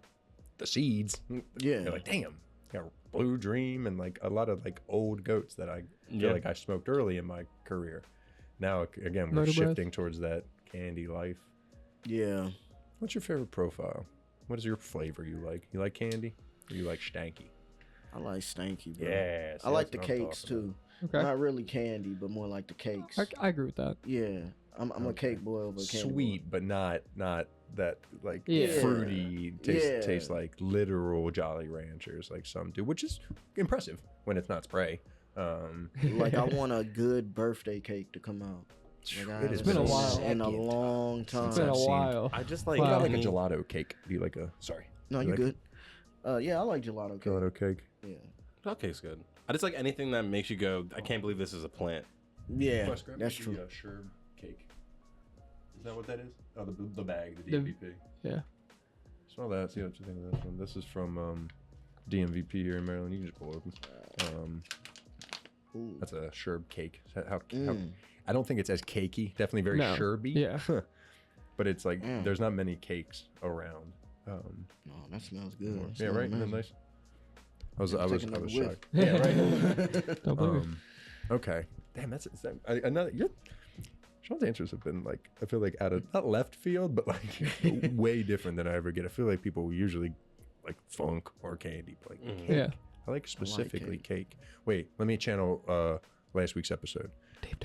seeds, Yeah. you're like, damn, got Blue Dream and like a lot of like old goats that I feel like I smoked early in my career. Now again, we're Motor breath. shifting towards that candy life. Yeah. What's your favorite profile? What is your flavor you like? You like candy? Or you like stanky? I like stanky, bro. Yeah, I like the cakes too. Okay. Not really candy, but more like the cakes. I agree with that. Yeah. I'm a cake boy over a candy Sweet, but not that like Yeah. fruity Yeah. tastes like literal Jolly Ranchers like some do, which is impressive when it's not spray. boy. Like I want a good birthday cake to come out. Like, It has been a while. In a long time. It's been I've a seen- while. I just like. What about Wow. like a gelato cake? Do you like a No, You you like good. Yeah, I like gelato cake. gelato cake? Yeah. That cake's good. I just like anything that makes you go, I can't believe this is a plant. Yeah, that's true. Sherb cake. Is that what that is? Oh, the bag, the The- DMVP. Yeah. Smell that. See what you think of this one. This is from DMVP here in Maryland. You can just pull it open. Ooh. That's a Sherb cake. How Mm. I don't think it's as cakey. Definitely very No. Sherby. Yeah. But it's like Mm. there's not many cakes around. No, that smells good. Yeah, Smells right. Isn't that amazing. nice? I was Take another whiff. shocked. Yeah, right. Don't blame me. Okay. Damn, that's another. Sean's answers have been like I feel like out of not left field, but like way different than I ever get. I feel like people usually like funk or candy. But like cake. Yeah. I like specifically cake. Wait, let me channel last week's episode.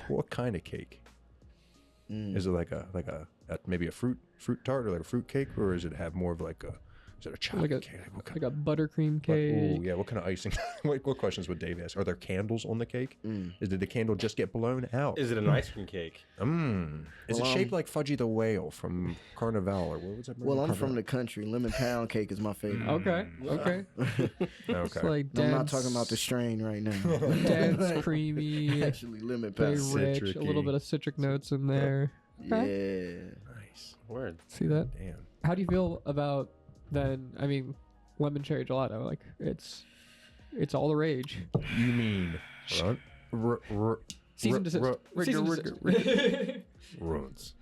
What kind of cake? Is it like a maybe a fruit tart or like a fruit cake, or is it have more of like a is it a chocolate Like a- cake? What kind Like a buttercream What, cake. ooh, yeah, what kind of icing? what questions would Dave ask? Are there candles on the cake? Did the candle just get blown out? Is it an ice cream cake? Is Well, it shaped like Fudgy the Whale from Carnival? Or what was that movie? Well, I'm Carnival? from the country. Lemon pound cake is my favorite. Okay. Okay. It's Okay. like I'm not dense, talking about the strain right now. dense, creamy, Actually, lemon very pound. rich, a Citric-y. little bit of citric notes in there. Yeah. Nice. Word. See that? Damn. How do you feel about then? I mean, lemon cherry gelato. Like it's all the rage. You mean Cease and desist. Cease and desist. runs?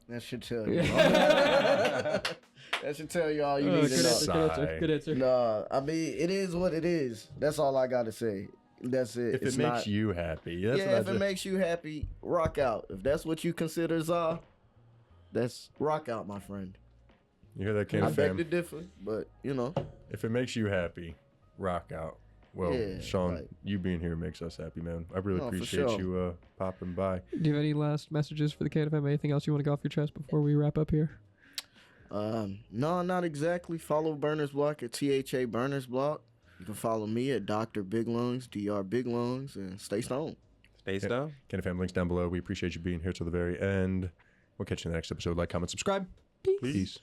That should tell you. Yeah. That should tell you all you Oh, need good to know. answer. Good answer. Good answer. Nah, I mean, it is what it is. That's all I gotta say. That's it. If It's it makes not, you happy, that's yeah, what I if it just- makes you happy, rock out. If that's what you consider za, that's rock out, my friend. You hear that, I Canna beg fam? to differ, but you know, If it makes you happy, rock out. Well, Yeah, Sean, like- you being here makes us happy, man. I really No, for appreciate sure. you popping by. Do you have any last messages for the KFM? Anything else you want to go off your chest before we wrap up here? no, not exactly. Follow Burner's Block at THA Burner's Block. You can follow me at Dr. Big Lungs, Dr. Big Lungs, and stay stoned. Stay down. Canna fam, links down below. We appreciate you being here till the very end. We'll catch you in the next episode. Like, comment, subscribe. Peace.